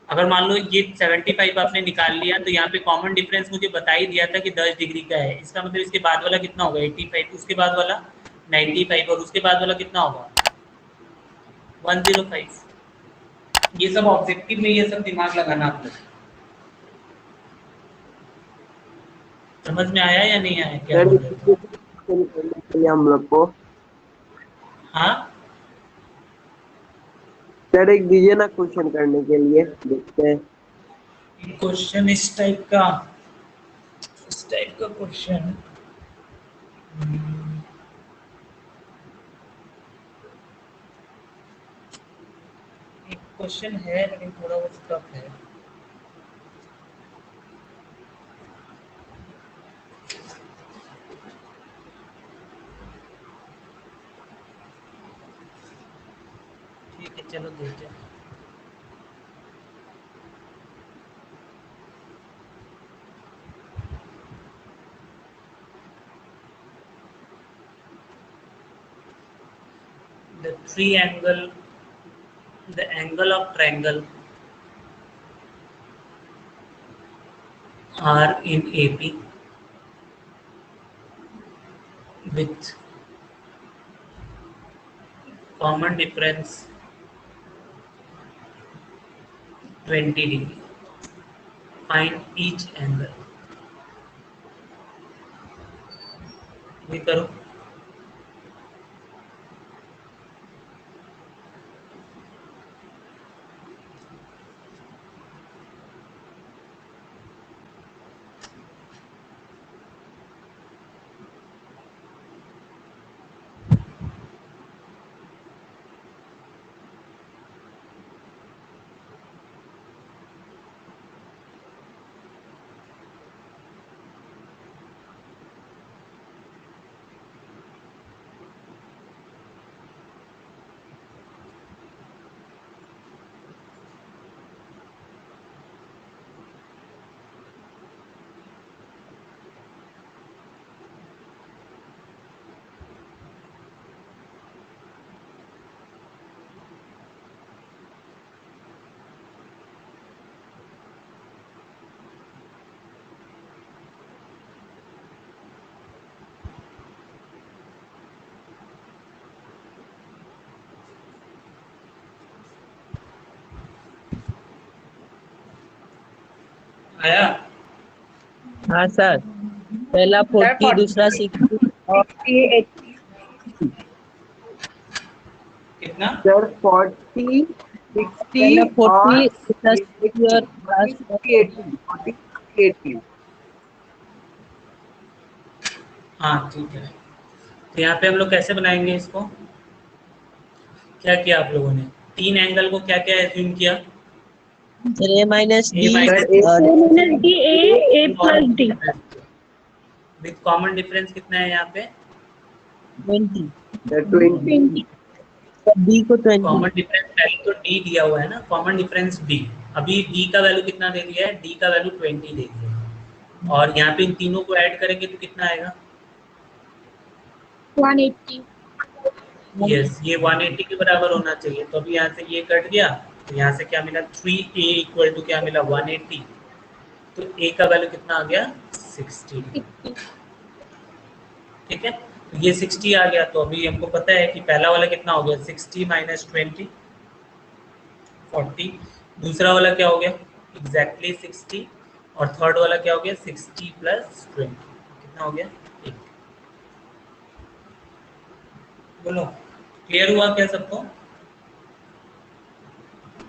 Speaker 3: अगर मान लो ये 75 आपने निकाल लिया तो यहाँ पे कॉमन डिफरेंस मुझे बता ही दिया था कि 10 डिग्री का है, इसका मतलब इसके बाद वाला कितना होगा 85, उसके बाद वाला 95 और उसके बाद वाला कितना होगा 105। ये सब ऑब्जेक्टिव में ये सब दिमाग लगाना आपको। समझ में आया या नहीं आया क्या
Speaker 1: सर
Speaker 3: बोल रहे थे?
Speaker 1: करने के लिए हम लोग को
Speaker 3: हाँ
Speaker 1: सर एक दीजिए ना क्वेश्चन करने के लिए, देखते हैं।
Speaker 3: क्वेश्चन इस टाइप का क्वेश्चन एक क्वेश्चन है लेकिन थोड़ा बहुत टफ है। ठीक है चलो देखते हैं। The angle of triangle are in AP with common difference 20 degree. Find each angle. ये करो। आया?
Speaker 4: हाँ सर, पहला 40, दूसरा 60 और
Speaker 3: कितना?
Speaker 1: सर 40, 60
Speaker 4: पहला
Speaker 1: और
Speaker 4: 40, दूसरा 60 और
Speaker 1: 40,
Speaker 4: लास्ट
Speaker 1: 80, 80।
Speaker 3: हाँ ठीक है। तो यहाँ पे हम लोग कैसे बनाएंगे इसको? क्या किया आप लोगों ने? 3 एंगल को क्या क्या एज्यूम किया?
Speaker 4: ए माइनस
Speaker 3: A
Speaker 4: डी
Speaker 3: minus
Speaker 4: और
Speaker 5: minus D A plus D
Speaker 3: with common difference कितना है यहाँ पे?
Speaker 4: 20,
Speaker 1: सर 20।
Speaker 4: डी को 20।
Speaker 3: कॉमन डिफरेंस पहले तो d दिया हुआ है ना, कॉमन डिफरेंस d। अभी d का वैल्यू कितना दे दिया है? d का वैल्यू 20 दे दिया है। और यहाँ पे इन तीनों को ऐड करेंगे तो कितना आएगा?
Speaker 5: 180।
Speaker 3: यस, ये 180 के बराबर होना चाहिए। तो अभी यहाँ से ये कट गया तो यहाँ से क्या मिला 3a इक्वल टू क्या मिला 180। तो a का वैल्यू कितना आ गया 60। ठीक है, तो ये 60 आ गया। तो अभी हमको पता है कि पहला वाला कितना हो गया 60 माइनस 20 40। दूसरा वाला क्या हो गया एग्जैक्टली 60 और थर्ड वाला क्या हो गया 60 प्लस 20 कितना हो गया 8। बोलो क्लियर हुआ क्या सबको?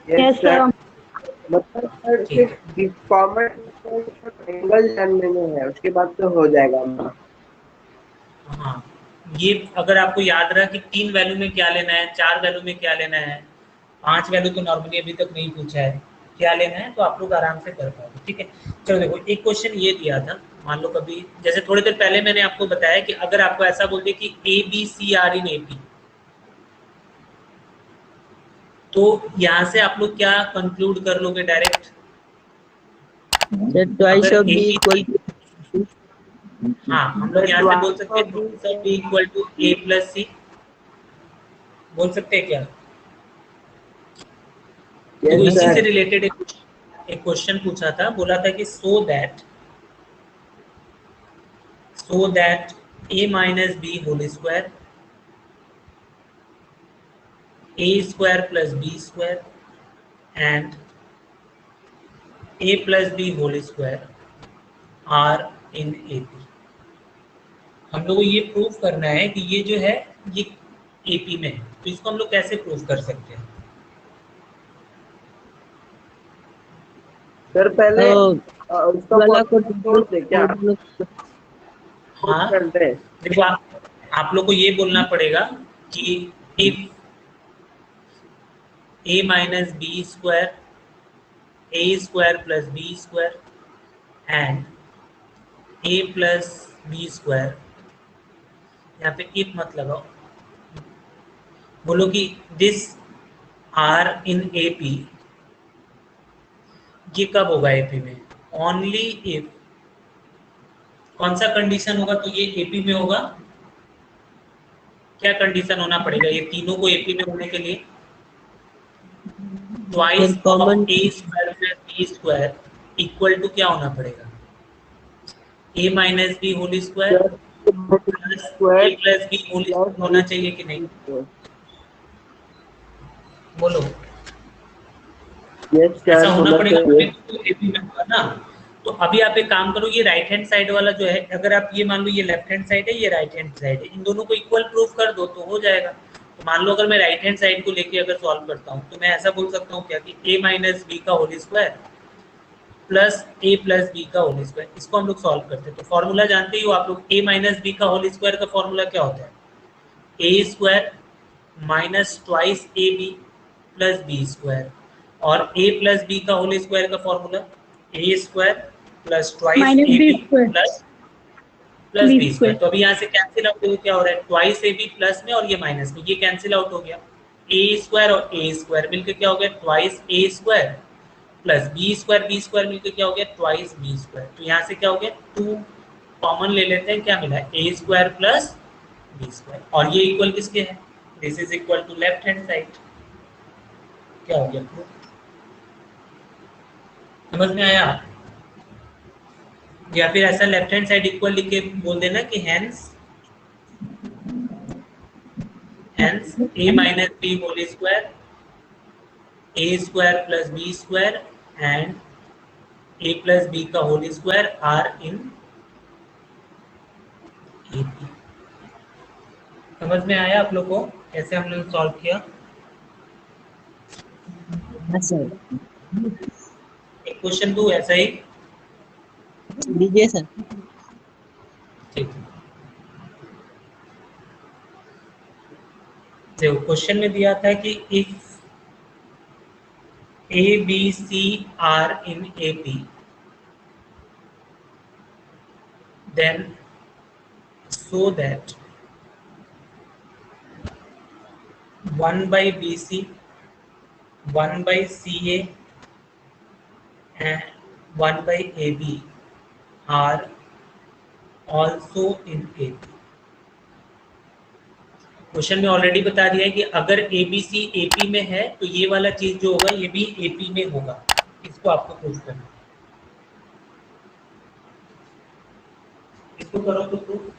Speaker 1: Yes sir.
Speaker 5: sir.
Speaker 1: मतलब सर
Speaker 3: ठीक है।
Speaker 1: सिर्फ कॉमन एंगल जानने में है, उसके बाद तो हो जाएगा ना।
Speaker 3: हाँ ये अगर आपको याद रहा कि 3 वैल्यू में क्या लेना है, 4 वैल्यू में क्या लेना है, 5 वैल्यू तो नॉर्मली अभी तक नहीं पूछा है, क्या लेना है तो आप लोग आराम से कर पाओगे। ठीक है चलो देखो एक क्वेश्चन ये दिया था, मान लो कभी जैसे थोड़ी देर पहले मैंने आपको बताया कि अगर आपको ऐसा बोल दिया कि A B C are in AP, तो यहां से आप लोग क्या कंक्लूड कर लोगे डायरेक्ट?
Speaker 4: that twice
Speaker 3: अगर
Speaker 4: of
Speaker 3: A
Speaker 4: b
Speaker 3: B
Speaker 4: equal
Speaker 3: C,
Speaker 4: to
Speaker 3: हाँ हम लोग यहाँ से बोल सकते हैं twice of B equal to A plus C, बोल सकते हैं क्या? देखो
Speaker 1: यस
Speaker 3: इसी से
Speaker 1: सर।
Speaker 3: रिलेटेड एक क्वेश्चन पूछा था, बोला था कि so that a minus b whole square, a square plus b square and a plus b whole square are in AP। हम लोग को ये प्रूव करना है कि ये जो है ये AP में है, तो इसको हम लोग कैसे प्रूव कर सकते हैं?
Speaker 1: सर पहले उसका
Speaker 4: वाला को
Speaker 1: तोड़ दे क्या?
Speaker 3: हाँ
Speaker 1: करते हैं।
Speaker 3: देखो आप लोग को ये बोलना पड़ेगा कि if a minus b square, a square plus b square and a plus b square, यहाँ पे if मत लगाओ, बोलो कि दिस आर इन एपी, ये कब होगा एपी में? ओनली इफ, कौन सा कंडीशन होगा तो ये एपी में होगा? क्या कंडीशन होना पड़ेगा ये तीनों को एपी में होने के लिए? Twice
Speaker 4: common
Speaker 3: of A square plus B square equal to क्या होना पड़ेगा? A minus B whole square plus A
Speaker 1: square
Speaker 3: plus B whole square होना चाहिए कि नहीं? बोलो,
Speaker 1: यस
Speaker 3: ऐसा
Speaker 1: सर
Speaker 3: होना
Speaker 1: होना
Speaker 3: पड़ेगा
Speaker 1: चाहिए।
Speaker 3: तो एपी में होगा ना। तो अभी आप एक काम करो, ये राइट हैंड साइड वाला जो है, अगर आप ये मान लो ये लेफ्ट हैंड साइड है, ये राइट हैंड साइड है, इन दोनों को इक्वल प्रूफ कर दो तो हो जाएगा। तो मान लो अगर मैं राइट हैंड साइड को लेके अगर सॉल्व करता हूँ तो मैं ऐसा बोल सकता हूँ क्या कि a माइनस बी का होल स्क्वायर प्लस ए प्लस बी का होल स्क्वायर, इसको हम लोग सॉल्व करते हैं। तो फॉर्मूला जानते ही हो आप लोग, a माइनस बी का होल स्क्वायर का फॉर्मूला क्या होता है? A square minus twice A B plus B square, और a प्लस बी का होल स्क्वायर का formula A square plus twice
Speaker 5: minus
Speaker 3: A
Speaker 5: B
Speaker 3: B
Speaker 5: square
Speaker 3: plus plus
Speaker 5: B
Speaker 3: B square.
Speaker 5: Square
Speaker 3: तो अभी यहाँ से कैंसिल आउट हो क्या हो रहा है? ट्वाइस ए बी प्लस में और ये माइनस में, ये कैंसिल आउट हो गया। ए स्क्वायर और ए स्क्वायर मिलकर क्या हो गया? Twice A square plus B square मिलकर क्या हो गया? Twice B square. तो यहाँ से क्या हो गया? 2 कॉमन ले लेते हैं, क्या मिला? A square plus B square, और ये इक्वल किसके है? This is equal to left hand side. क्या हो गया? समझ में आया? या फिर ऐसा लेफ्ट हैंड साइड इक्वल लिख के बोल देना कि hence a minus b whole square, a square plus b square and a plus b का whole square are in AP। समझ में आया आप लोग को कैसे हमने सॉल्व किया?
Speaker 4: सर
Speaker 3: एक क्वेश्चन 2 ऐसा ही।
Speaker 4: लीजिए सर।
Speaker 3: ठीक, देखो क्वेश्चन में दिया था कि if A B C are in AP then so that 1 by BC, 1 by CA and 1 by AB are also in AP। Question में ऑलरेडी बता दिया है कि अगर ABC AP में है तो ये वाला चीज जो होगा ये भी AP में होगा। इसको आपको प्रूव करना है। इसको करो तो प्रूव।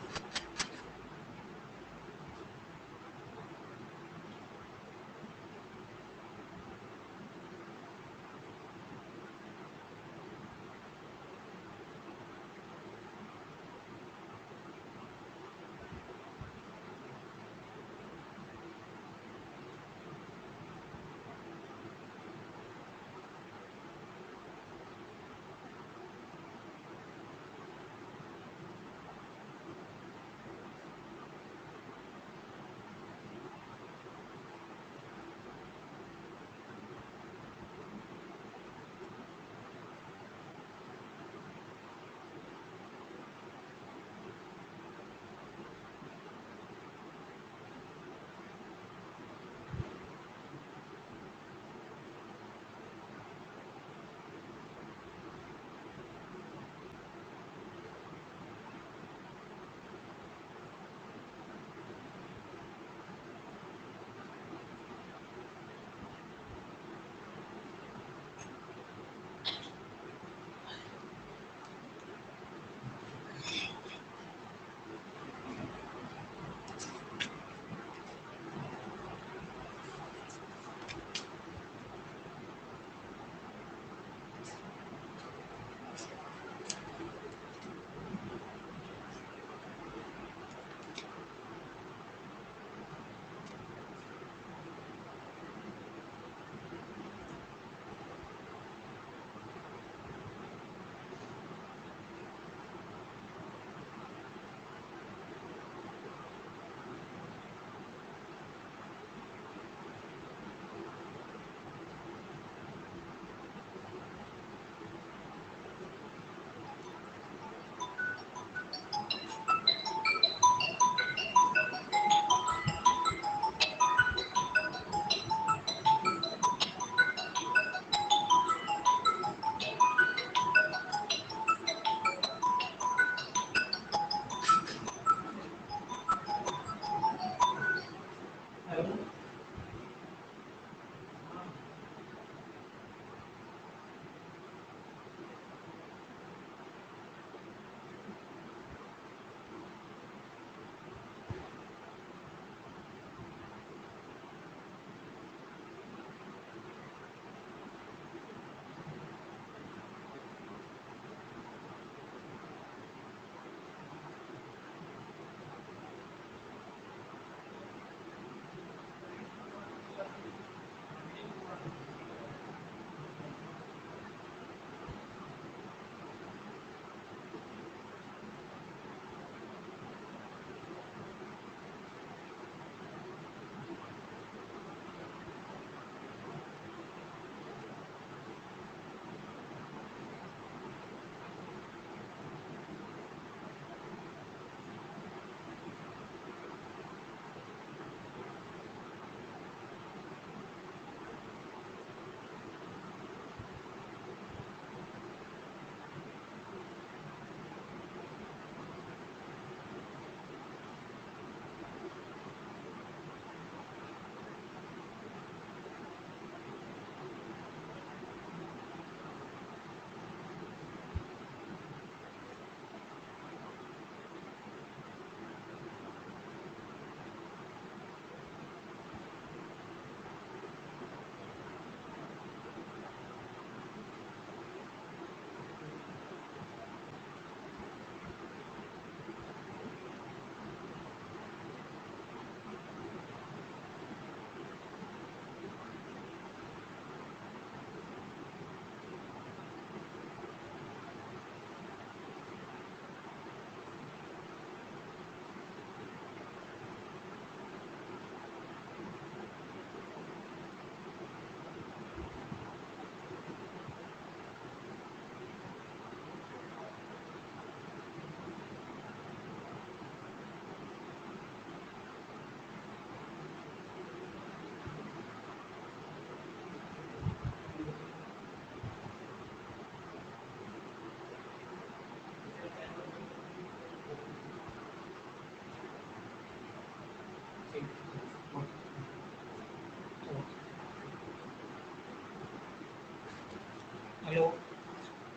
Speaker 3: हेलो,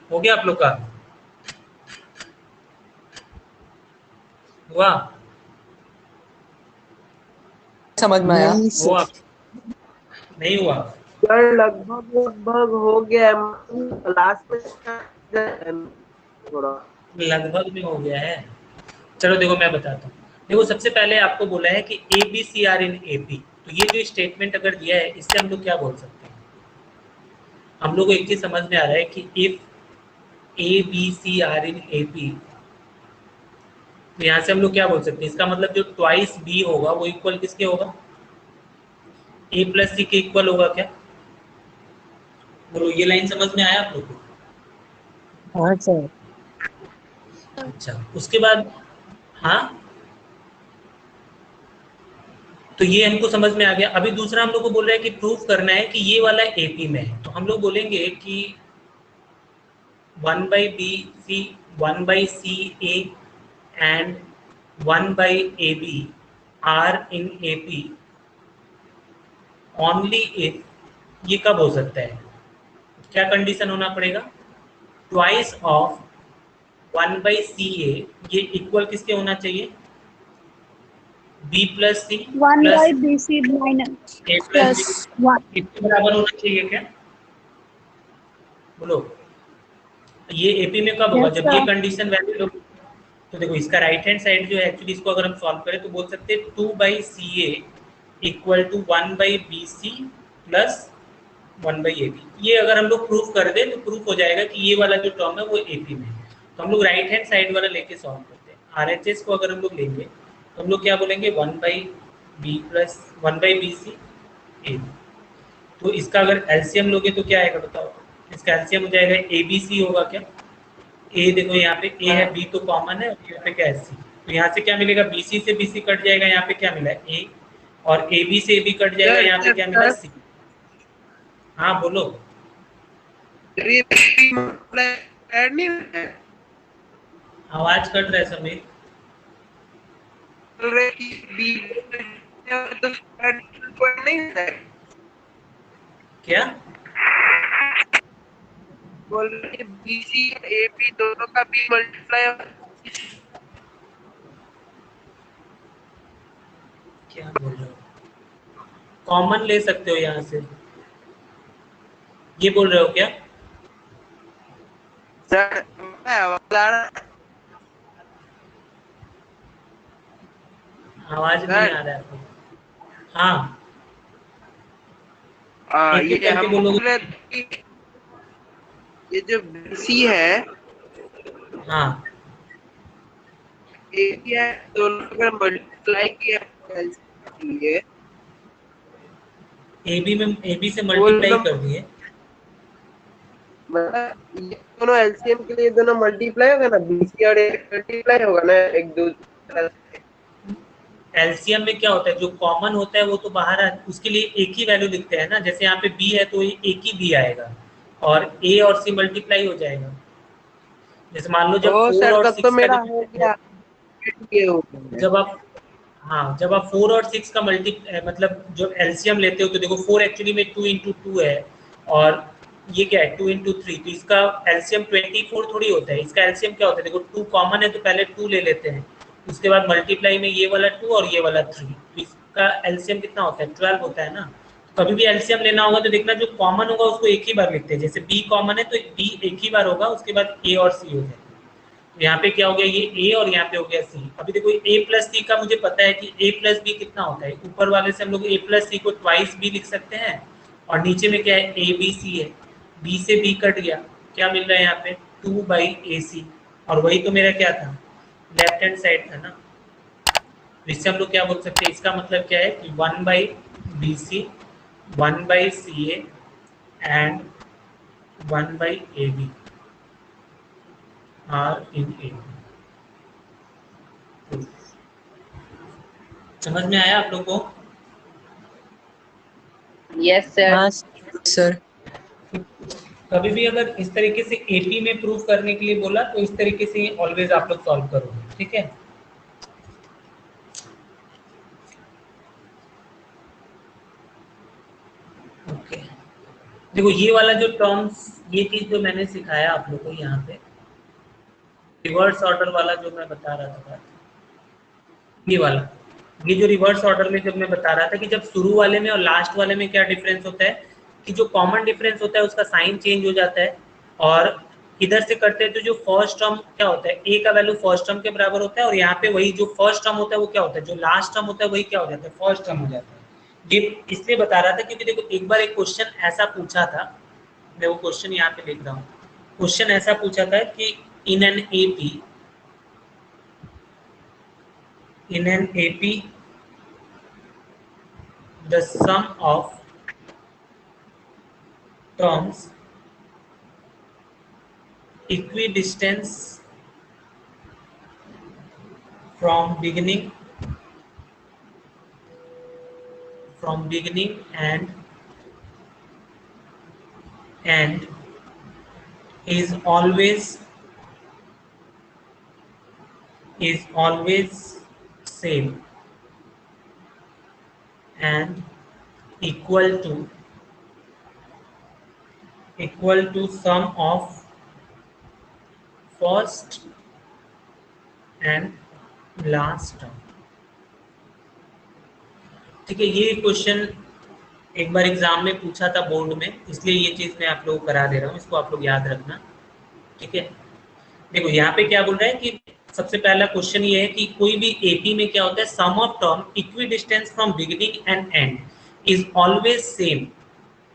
Speaker 3: हो गया आप लोग का? हुआ?
Speaker 2: समझ में आया।
Speaker 4: नहीं
Speaker 3: हुआ?
Speaker 4: सर।
Speaker 3: नहीं हुआ?
Speaker 1: सर लगभग लगभग हो गया है, लास्ट में थोड़ा।
Speaker 3: लगभग में हो गया है। चलो देखो मैं बताता हूँ। देखो सबसे पहले आपको बोला है कि A B C are in A P, तो ये जो स्टेटमेंट अगर दिया है इससे हम लोग क्या बोल सकते हैं? हम लोग को एक चीज समझ में आ रहा है कि if A B C are in A P, तो यहाँ से हम लोग क्या बोल सकते हैं? इसका मतलब जो ट्वाइस बी होगा वो इक्वल किसके होगा? ए प्लस सी के इक्वल होगा क्या? बोलो, ये लाइन समझ में आया आप लोग को?
Speaker 4: हाँ सर।
Speaker 3: अच्छा, उसके बाद हाँ, तो ये हमको समझ में आ गया। अभी दूसरा हम लोग को बोल रहा है कि प्रूफ करना है कि ये वाला एपी में है, तो हम लोग बोलेंगे कि 1/BC 1/CA and 1/AB are in AP only if, ये कब हो सकता है? क्या कंडीशन होना पड़ेगा? ट्वाइस ऑफ 1/CA, ये इक्वल किसके होना चाहिए? B plus C
Speaker 5: 1
Speaker 3: plus
Speaker 5: by BC minus
Speaker 3: A plus
Speaker 5: plus
Speaker 3: B,
Speaker 5: 1.
Speaker 3: इसके बराबर होना चाहिए क्या? बोलो, ये एपी में कब होगा?
Speaker 5: Yes,
Speaker 3: जब ये
Speaker 5: sir.
Speaker 3: कंडीशन वैलिड होगी। तो देखो इसका राइट हैंड साइड जो है एक्चुअली, इसको अगर हम सॉल्व करें तो बोल सकते हैं 2/CA equal to 1/BC plus 1/AB। ये अगर हम लोग प्रूफ कर दें तो प्रूफ हो जाएगा कि ये वाला जो टर्म है वो एपी में है। तो हम लोग राइट हैंड साइड वाला लेके सॉल्व करते हैं। आरएचएस को अगर हम लोग लेंगे तो हम लोग क्या बोलेंगे? 1/B प्लस 1/BC ए। तो इसका अगर एलसीएम लोगे तो क्या आएगा बताओ? इसका एलसीएम हो जाएगा एबीसी होगा क्या? ए देखो यहाँ पे ए है, बी तो कॉमन है, और यहाँ पे क्या है सी। तो यहाँ से क्या मिलेगा? बीसी से बीसी कट जाएगा, यहाँ पे क्या मिला है? ए। और ए बी से ए बी कट जाएगा,
Speaker 1: सर
Speaker 3: यहाँ पे
Speaker 1: सर
Speaker 3: क्या मिला?
Speaker 1: सर
Speaker 3: सी। हाँ बोलो।
Speaker 1: ये ऐड नहीं है,
Speaker 3: आवाज कट रहा है समीर।
Speaker 1: बोल रहे कि बी तो ऐड नहीं है,
Speaker 3: क्या?
Speaker 1: बोल रहे कि बीसी एपी दोनों का बी मल्टीप्लाई।
Speaker 3: क्या बोल रहे हो? कॉमन ले सकते हो यहाँ से, ये बोल रहे हो क्या?
Speaker 1: सर मैं आवाज आ रहा
Speaker 3: आवाज नहीं आ रहा है आपको? हाँ, एक एक
Speaker 1: ये
Speaker 3: करके
Speaker 1: हम
Speaker 3: बोलोगे।
Speaker 1: बोल रहे थे कि ये जो बीसी है
Speaker 3: हाँ,
Speaker 1: एपी है, दोनों का मल्टीप्लाई किया है,
Speaker 3: एबी में एबी से
Speaker 1: बोल
Speaker 3: मल्टीप्लाई कर दिए।
Speaker 1: मतलब ये दोनों एलसीएम के लिए दोनों मल्टीप्लाई होगा ना, बीसी और ए मल्टीप्लाई होगा ना एक दूसरे से।
Speaker 3: एलसीएम में क्या होता है? जो कॉमन होता है वो तो बाहर उसके लिए एक ही वैल्यू लिखते हैं ना। जैसे यहाँ पे बी है तो ये एक ही बी आएगा, और ए और सी मल्टीप्लाई हो जाएगा। जैसे मान लो जब
Speaker 1: ओ
Speaker 3: 4
Speaker 1: सर
Speaker 3: और
Speaker 1: तब तो
Speaker 3: 6 का
Speaker 1: मेरा हो
Speaker 3: जो,
Speaker 1: गया, ये हो गया।
Speaker 3: जब आप, हाँ जब आप 4 और 6 का मतलब जो एलसीएम लेते हो तो देखो 4 एक्चुअली में 2 × 2 है, और ये क्या है 2 × 3, तो इसका एलसीएम 24 थोड़ी होता है। इसका एलसीएम क्या होता है? देखो 2 कॉमन है तो पहले 2 ले लेते हैं, उसके बाद मल्टीप्लाई में ये वाला 2 और ये वाला 3, तो इसका एलसीएम कितना होता है? 12 होता है ना। कभी भी एलसीएम लेना होगा तो देखना जो कॉमन होगा उसको एक ही बार लिखते हैं। जैसे बी कॉमन है तो बी एक ही बार होगा, उसके बाद ए और सी हो जाएगा। यहाँ पे क्या हो गया? ये ए और यहाँ पे हो गया सी। अभी देखो ए प्लस सी का मुझे पता है कि ए प्लस बी कितना होता है। ऊपर वाले से हम लोग ए प्लस सी को ट्वाइस बी लिख सकते हैं, और नीचे में क्या है? ए बी सी है, बी से बी कट गया, क्या मिल रहा है यहाँ पे? 2/AC। और वही तो मेरा क्या था? लेफ्ट हैंड साइड था ना। तो इससे हम लोग क्या बोल सकते हैं? इसका मतलब क्या है कि 1/BC 1/CA and 1/AB are in ए। समझ में आया आप लोग को?
Speaker 4: Yes sir. हाँ सर।
Speaker 3: कभी भी अगर इस तरीके से एपी में प्रूफ करने के लिए बोला तो इस तरीके से ऑलवेज आप लोग सॉल्व करोगे, ठीक है? ओके, देखो ये वाला जो टर्म्स, ये चीज जो मैंने सिखाया आप लोगों को यहाँ पे, रिवर्स ऑर्डर वाला जो मैं बता रहा था, ये वाला, ये जो रिवर्स ऑर्डर में जब मैं बता रहा था कि जब शुरू वाले में और लास्ट वाले में क्या डिफरेंस होता है, कि जो कॉमन डिफरेंस होता है उसका साइन चेंज हो जाता है, और इधर से करते हैं तो जो फर्स्ट टर्म क्या होता है, ए का वैल्यू फर्स्ट टर्म के बराबर होता है, और यहाँ पे वही जो फर्स्ट टर्म होता है वो क्या होता है, जो लास्ट टर्म होता है वही क्या हो जाता है, फर्स्ट टर्म हो जाता है। ये इसलिए बता रहा था क्योंकि देखो एक बार एक क्वेश्चन ऐसा पूछा था, मैं वो क्वेश्चन यहाँ पे लिख रहा हूँ, क्वेश्चन ऐसा पूछा था कि in an AP the sum of terms equidistance from beginning and is always same and equal to sum of first and last term। ठीक है, ये क्वेश्चन एक बार एग्जाम में पूछा था बोर्ड में, इसलिए ये चीज मैं आप लोगों को करा दे रहा हूँ, इसको आप लोग याद रखना। ठीक है, देखो यहाँ पे क्या बोल रहा है कि सबसे पहला क्वेश्चन ये है कि कोई भी एपी में क्या होता है, sum of term equidistance from beginning and end is always same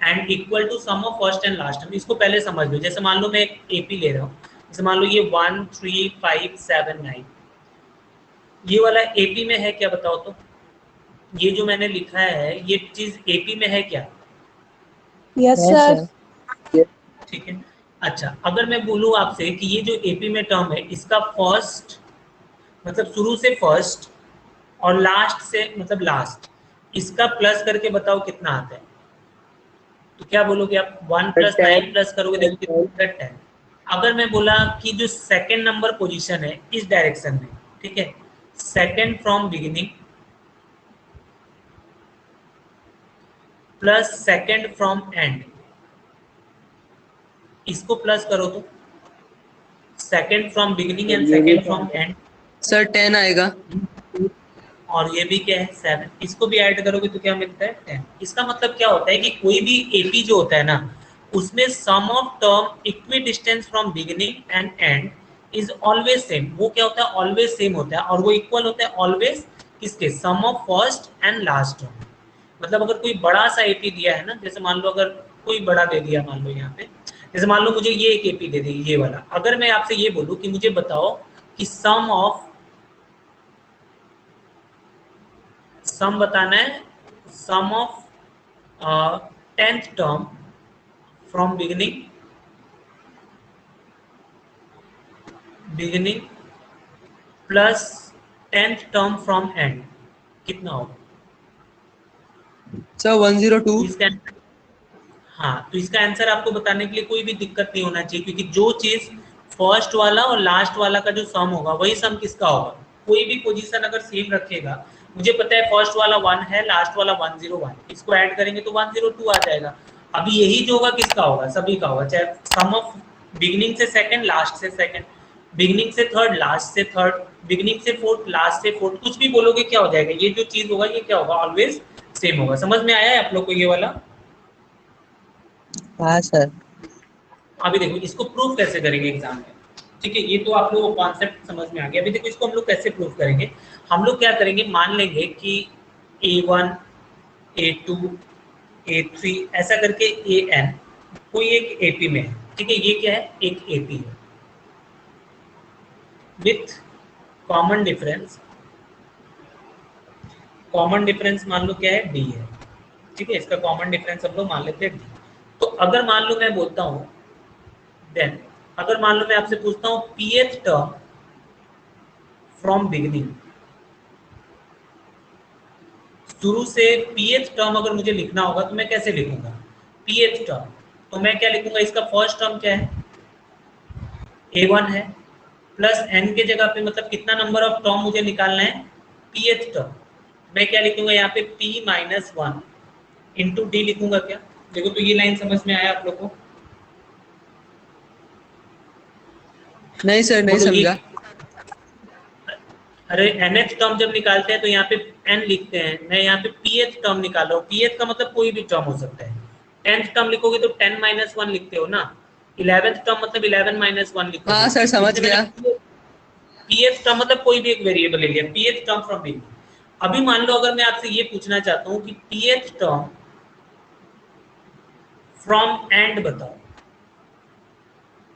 Speaker 3: and equal to sum of first and last term. इसको पहले समझ लो, जैसे मान लो मैं एक एपी ले रहा हूँ, जैसे मान लो ये 1 3 5 7 9, ये वाला एपी में है क्या बताओ तो, ये जो मैंने लिखा है ये चीज एपी में है क्या?
Speaker 5: Yes sir.
Speaker 3: ठीक है, अच्छा अगर मैं बोलूँ आपसे कि ये जो एपी में टर्म है इसका फर्स्ट मतलब शुरू से फर्स्ट और लास्ट से मतलब लास्ट, इसका प्लस करके बताओ कितना आता है, तो क्या बोलोगे आप? 1 + 9 प्लस करोगे देखो कितना, 10। अगर मैं बोला कि जो सेकेंड नंबर पोजीशन है इस डायरेक्शन में, ठीक है, second from beginning plus second from and, इसको प्लस करो तो second from beginning and second from and,
Speaker 2: sir 10 आएगा,
Speaker 3: और ये भी क्या है 7, इसको भी ऐड करोगे तो क्या मिलता है 10। इसका मतलब क्या होता है कि कोई भी एपी जो होता है ना, उसमें sum of term equidistance from beginning and end is always same. वो क्या होता है, ऑलवेज सेम होता है, और वो इक्वल होता है ऑलवेज किसके, sum of first and last term. मतलब अगर कोई बड़ा सा एपी दिया है ना, जैसे मान लो अगर कोई बड़ा दे दिया, मान लो यहाँ पे जैसे मान लो मुझे ये एक एपी दे दी ये वाला, अगर मैं आपसे ये बोलूँ कि मुझे बताओ कि सम बताना है, sum of 10th term from beginning plus 10th term from end, कितना होगा
Speaker 2: सर 102।
Speaker 3: हाँ, तो इसका आंसर आपको बताने के लिए कोई भी दिक्कत नहीं होना चाहिए, क्योंकि जो चीज फर्स्ट वाला और लास्ट वाला का जो सम होगा वही सम किसका होगा। कोई भी पोजीशन अगर सेम रखेगा, मुझे पता है फर्स्ट वाला 1 है, लास्ट वाला 101, इसको ऐड करेंगे तो 102 आ जाएगा। अभी यही जो होगा किसका होगा, सभी का होगा, चाहे सम ऑफ बिगिनिंग से सेकंड, लास्ट से सेकंड, बिगिनिंग से थर्ड, लास्ट से थर्ड, बिगिनिंग से फोर्थ, लास्ट से फोर्थ, कुछ भी बोलोगे क्या हो जाएगा, ये जो चीज होगा ये क्या होगा, ऑलवेज सेम होगा। समझ में आया है आप लोग को ये वाला?
Speaker 4: हाँ सर।
Speaker 3: अभी देखो इसको प्रूफ कैसे करेंगे एग्जाम में। ठीक है, ये तो आप लोगों को कॉन्सेप्ट समझ में आ गया। अभी देखो इसको हम लोग कैसे प्रूफ करेंगे। हम लोग क्या करेंगे, मान लेंगे कि A1 A2 A3 ऐसा करके AN कोई एक AP में है। ठीक है, ये क्या है, एक AP है विथ कॉमन डिफरेंस मान लो क्या है, D है। ठीक है, इसका कॉमन डिफरेंस हम लोग मान लेते हैं D। तो अगर मान लो मैं बोलता हूँ देन, अगर मान लो मैं आपसे पूछता हूँ pth टर्म फ्रॉम बिगिनिंग, शुरू से pth टर्म अगर मुझे लिखना होगा तो मैं कैसे लिखूंगा pth टर्म, तो मैं क्या लिखूंगा, इसका फर्स्ट टर्म क्या है, A1 है, प्लस n के जगह पे मतलब कितना नंबर ऑफ टर्म मुझे निकालना है, pth टर्म, मैं क्या लिखूंगा यहाँ पे p - 1 इंटू D लिखूंगा क्या, देखो तो ये लाइन समझ में आया आप लोग को?
Speaker 2: नहीं सर, नहीं
Speaker 3: बोलो ये।
Speaker 2: समझा।
Speaker 3: अरे nth टर्म जब निकालते हैं तो यहाँ पे n लिखते हैं, मैं यहाँ पे pth टर्म निकाल रहा हूँ। pth का मतलब कोई भी टर्म हो सकता है। 10th टर्म लिखोगे तो 10 माइनस 1 लिखते हो ना। 11th टर्म मतलब 11 माइनस 1 लिखोगे।
Speaker 2: हाँ सर, समझ
Speaker 3: इसलिए
Speaker 2: गया।
Speaker 3: मैंने pth टर्म मतलब कोई भी एक वेरिएबल ले लिया, pth टर्म फ्रॉम बिगिनिंग। अभी मान लो अगर मैं आपसे ये पूछना चाहता हूँ कि pth टर्म फ्रॉम एंड बताओ,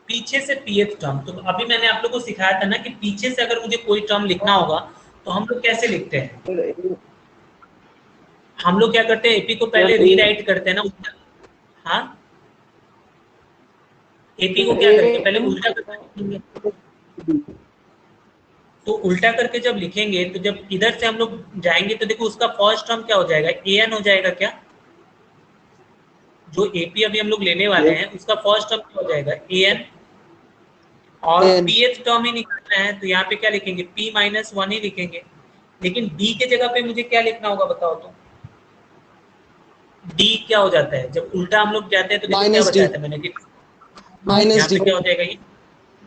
Speaker 3: पीछे से pth टर्म। तो अभी मैंने आप लोग को सिखाया था ना कि पीछे से अगर मुझे कोई टर्म लिखना होगा तो हम लोग कैसे लिखते हैं?
Speaker 1: फिर
Speaker 3: हम लोग क्या करते हैं, एपी को पहले
Speaker 1: सर
Speaker 3: रीराइट करते हैं ना। हाँ, एपी को
Speaker 1: सर
Speaker 3: क्या करेंगे, पहले उल्टा करके लिखेंगे। तो उल्टा करके जब लिखेंगे तो जब इधर से हम लोग जाएंगे तो देखो उसका फर्स्ट टर्म क्या हो जाएगा, एन हो जाएगा क्या? जो एपी अभी हम लोग लेने वाले हैं उसका फर्स्ट टर्म क्या हो जाएगा, एन। और
Speaker 2: एन।
Speaker 3: पीएच टर्म ही निकालना है तो यहाँ पे क्या लिखेंगे, पी माइनस 1 ही लिखेंगे। लेकिन डी के जगह पे मुझे क्या लिखना होगा बताओ तो? डी क्या हो जाता है जब उल्टा हम लोग जाते हैं तो देखो क्या
Speaker 2: माइनस डी।
Speaker 3: बताया था मैंने कि
Speaker 2: माइनस
Speaker 3: यहाँ
Speaker 2: डी।
Speaker 3: पे क्या हो जाएगा, ये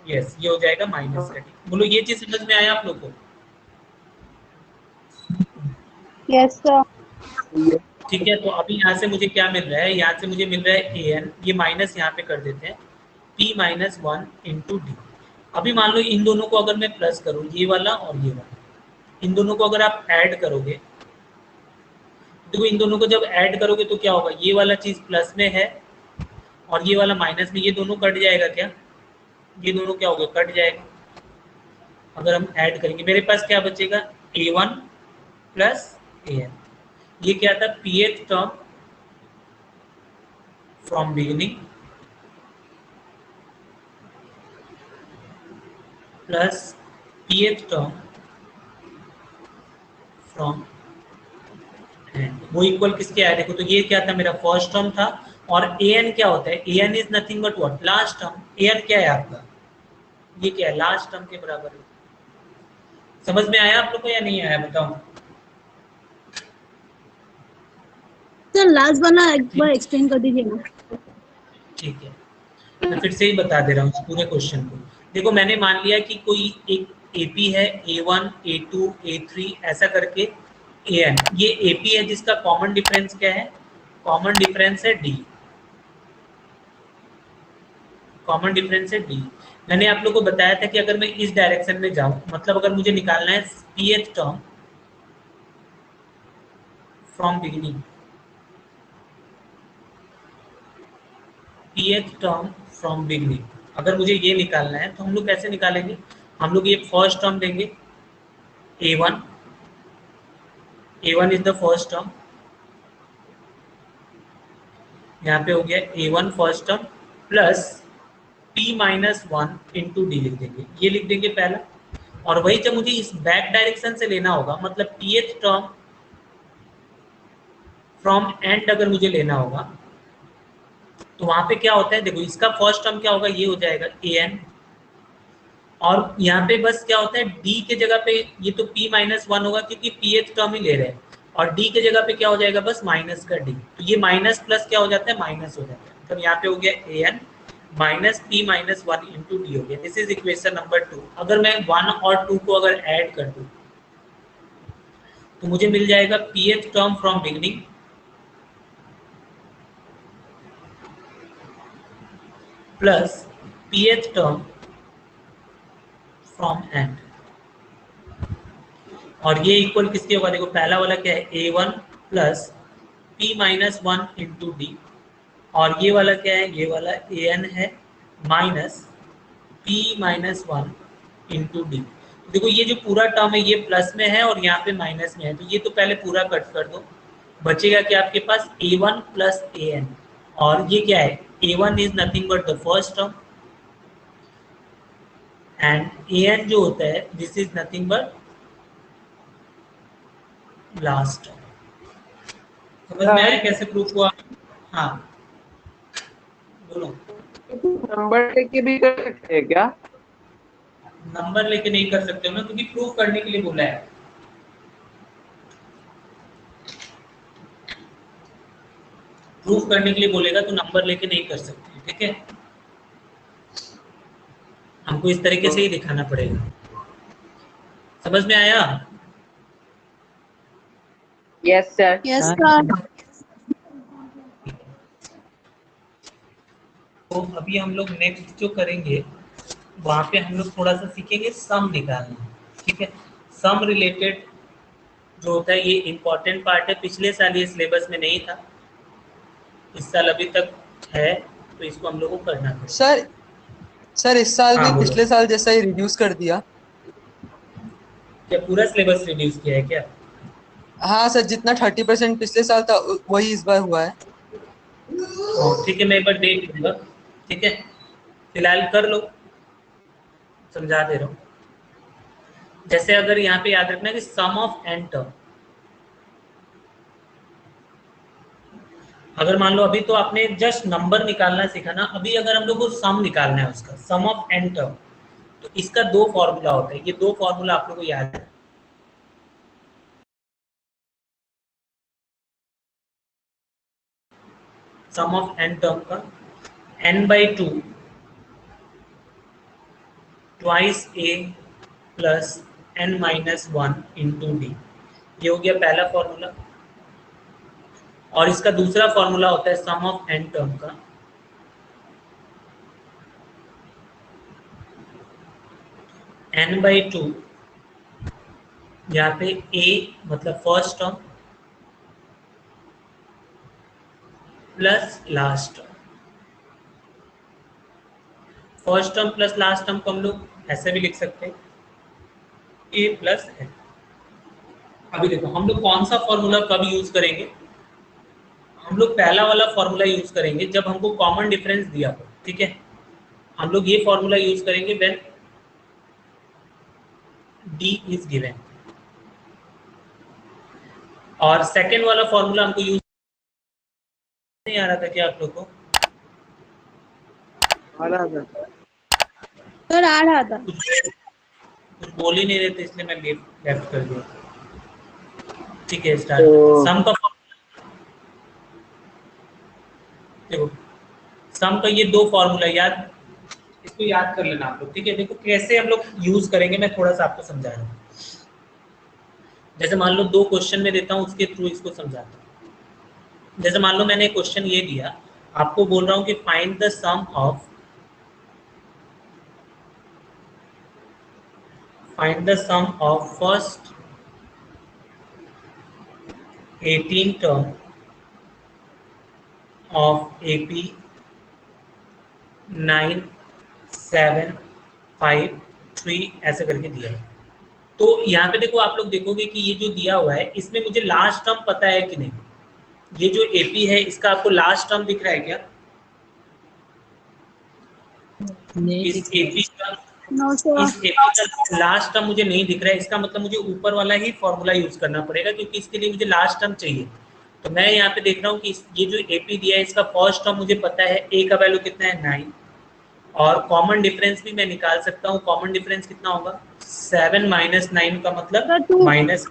Speaker 3: यस ये हो जाएगा माइनस का डी। बोलो ये चीज समझ में आया आप लोग को?
Speaker 5: Yes, sir.
Speaker 3: ठीक है, तो अभी यहाँ से मुझे क्या मिल रहा है, यहाँ से मुझे मिल रहा है ए एन, ये माइनस यहाँ पे कर देते हैं, पी माइनस 1 इंटू डी। अभी मान लो इन दोनों को अगर मैं प्लस करूँ, ये वाला और ये वाला, इन दोनों को अगर आप ऐड करोगे, देखो इन दोनों को जब ऐड करोगे तो क्या होगा, ये वाला चीज प्लस में है और ये वाला माइनस में, ये दोनों कट जाएगा क्या? ये दोनों क्या हो गया, कट जाएगा। अगर हम ऐड करेंगे मेरे पास क्या बचेगा, ए वन प्लस ए एन। ये क्या था, P th term from beginning plus P th term from and. वो इक्वल किसके आया, देखो तो ये क्या था, मेरा फर्स्ट टर्म था। और ए एन क्या होता है, A N is nothing but what, last term. A N क्या है आपका, ये क्या है, लास्ट टर्म के बराबर है। समझ में आया आप लोग को या नहीं आया बताओ?
Speaker 5: सर लास्ट वाला एक बार
Speaker 3: ठीक
Speaker 5: एक्सप्लेन कर दीजिए ना।
Speaker 3: ठीक है, मैं फिर से ही बता दे रहा हूँ इस पूरे क्वेश्चन को। देखो मैंने मान लिया कि कोई एक एपी है, A1 A2 A3 ऐसा करके AN, ये एपी है जिसका कॉमन डिफरेंस क्या है, कॉमन डिफरेंस है डी। कॉमन डिफरेंस है डी। मैंने आप लोग को बताया था कि अगर मैं इस डायरेक्शन में जाऊं, मतलब अगर मुझे निकालना है pH term from beginning, pH term from beginning, अगर मुझे ये निकालना है तो हम लोग कैसे निकालेंगे, हम लोग ये फर्स्ट टर्म लेंगे A1, A1 is the first term, यहाँ पे हो गया A1 first term plus P minus 1 into D लिख देंगे, ये लिख देंगे पहला। और वही जब मुझे इस बैक डायरेक्शन से लेना होगा, मतलब pth टर्म फ्रॉम एंड अगर मुझे लेना होगा तो वहां पे क्या होता है, देखो इसका फर्स्ट टर्म क्या होगा, ये हो जाएगा an। और यहाँ पे बस क्या होता है, d के जगह पे ये तो p माइनस 1 होगा क्योंकि pth टर्म ही ले रहे हैं, और d के जगह पे क्या हो जाएगा, बस माइनस का d। तो ये माइनस प्लस क्या हो जाता है, माइनस हो जाता है। मतलब यहाँ पे हो गया an minus P minus 1 into D हो गया। This is equation number 2। अगर मैं 1 और 2 को अगर ऐड कर दूं तो मुझे मिल जाएगा pth term from beginning plus pth term from and. और ये इक्वल किसके होगा, देखो पहला वाला क्या है, A1 plus P minus 1 into D, और ये वाला क्या है, ये वाला an है minus p minus 1 into D. देखो ये जो पूरा टर्म है ये प्लस में है और यहाँ पे माइनस में है, तो ये तो पहले पूरा कट कर दो। बचेगा कि आपके पास A1 प्लस an, और ये क्या है, A1 is nothing but the first term and an जो होता है this is nothing but last term. समझ में आया कैसे प्रूफ हुआ? हाँ बोलो।
Speaker 1: नंबर लेके भी कर सकते हैं क्या?
Speaker 3: नंबर लेके नहीं कर सकते हो ना, क्योंकि प्रूफ करने के लिए बोला है। प्रूफ करने के लिए बोलेगा तो नंबर लेके नहीं कर सकते, ठीक है। हमको इस तरीके से ही दिखाना पड़ेगा। समझ में आया?
Speaker 1: Yes sir.
Speaker 5: Yes sir.
Speaker 3: तो अभी हम लोग नेक्स्ट जो करेंगे वहाँ पे हम लोग थोड़ा सा सीखेंगे सम निकालना, ठीक है। सम रिलेटेड जो होता है ये इम्पोर्टेंट पार्ट है, पिछले साल ये सिलेबस में नहीं था, इस साल अभी तक है, तो इसको हम लोग को करना है।
Speaker 2: सर इस साल
Speaker 3: हाँ,
Speaker 2: भी
Speaker 3: बोलो।
Speaker 2: पिछले साल जैसा ही रिड्यूस कर दिया।
Speaker 3: क्या पूरा सिलेबस रिड्यूस किया है क्या?
Speaker 2: हाँ सर, जितना 30% पिछले साल था वही इस बार हुआ है।
Speaker 3: ठीक है, मैं एक बार देख लूंगा, ठीक है। फिलहाल कर लो, समझा दे रहा हूँ। जैसे अगर यहाँ पे याद रखना कि सम ऑफ एन टर्म, अगर मान लो अभी तो आपने जस्ट नंबर निकालना सीखा ना, अभी अगर हम लोग को सम निकालना है उसका, सम ऑफ एन टर्म, तो इसका दो फॉर्मूला होता है, ये दो फॉर्मूला आप लोग को याद है। सम ऑफ एन टर्म का n/2 twice a plus n-1 into D, ये हो गया पहला फॉर्मूला। और इसका दूसरा फॉर्मूला होता है सम ऑफ एन टर्म का n/2, यहाँ पे a मतलब first term plus last term. First term plus last term को हम लोग ऐसे भी लिख सकते हैं, a प्लस n। अभी देखो हम लोग कौन सा फॉर्मूला कब यूज करेंगे, हम लोग पहला वाला फॉर्मूला यूज करेंगे जब हमको कॉमन डिफरेंस दिया हो, ठीक है। हम लोग ये फॉर्मूला यूज करेंगे व्हेन d इज गिवन। और सेकेंड वाला फॉर्मूला हमको यूज नहीं आ रहा था क्या आप लोग को?
Speaker 5: सर आ रहा था।
Speaker 3: कुछ बोल ही नहीं रहे थे, इसलिए मैं लेफ्ट कर दिया। ठीक है, स्टार्ट। सम का देखो, सम का ये दो फॉर्मूला याद, इसको याद कर लेना आप लोग, ठीक है। देखो कैसे हम लोग यूज करेंगे, मैं थोड़ा सा आपको समझा रहा हूँ। जैसे मान लो दो क्वेश्चन में देता हूँ, उसके थ्रू इसको समझाता हूँ। जैसे मान लो मैंने क्वेश्चन ये दिया, आपको बोल रहा हूँ कि find the sum of first 18 term of AP 9 7 5 3 ऐसे करके दिया है। तो यहाँ पे देखो, आप लोग देखोगे कि ये जो दिया हुआ है इसमें मुझे लास्ट टर्म पता है कि नहीं। ये जो AP है इसका आपको लास्ट टर्म दिख रहा है क्या? इस AP का इस AP का लास्ट टर्म मुझे नहीं दिख रहा है, इसका मतलब मुझे ऊपर वाला ही फॉर्मूला यूज करना पड़ेगा, क्योंकि इसके लिए मुझे लास्ट टर्म चाहिए। तो मैं यहाँ पे देख रहा हूँ कि ये जो AP दिया है इसका फर्स्ट टर्म मुझे पता है, A का वैल्यू कितना है 9, और कॉमन डिफरेंस भी मैं निकाल सकता हूँ। कॉमन डिफरेंस कितना होगा 7 माइनस 9 का मतलब माइनस,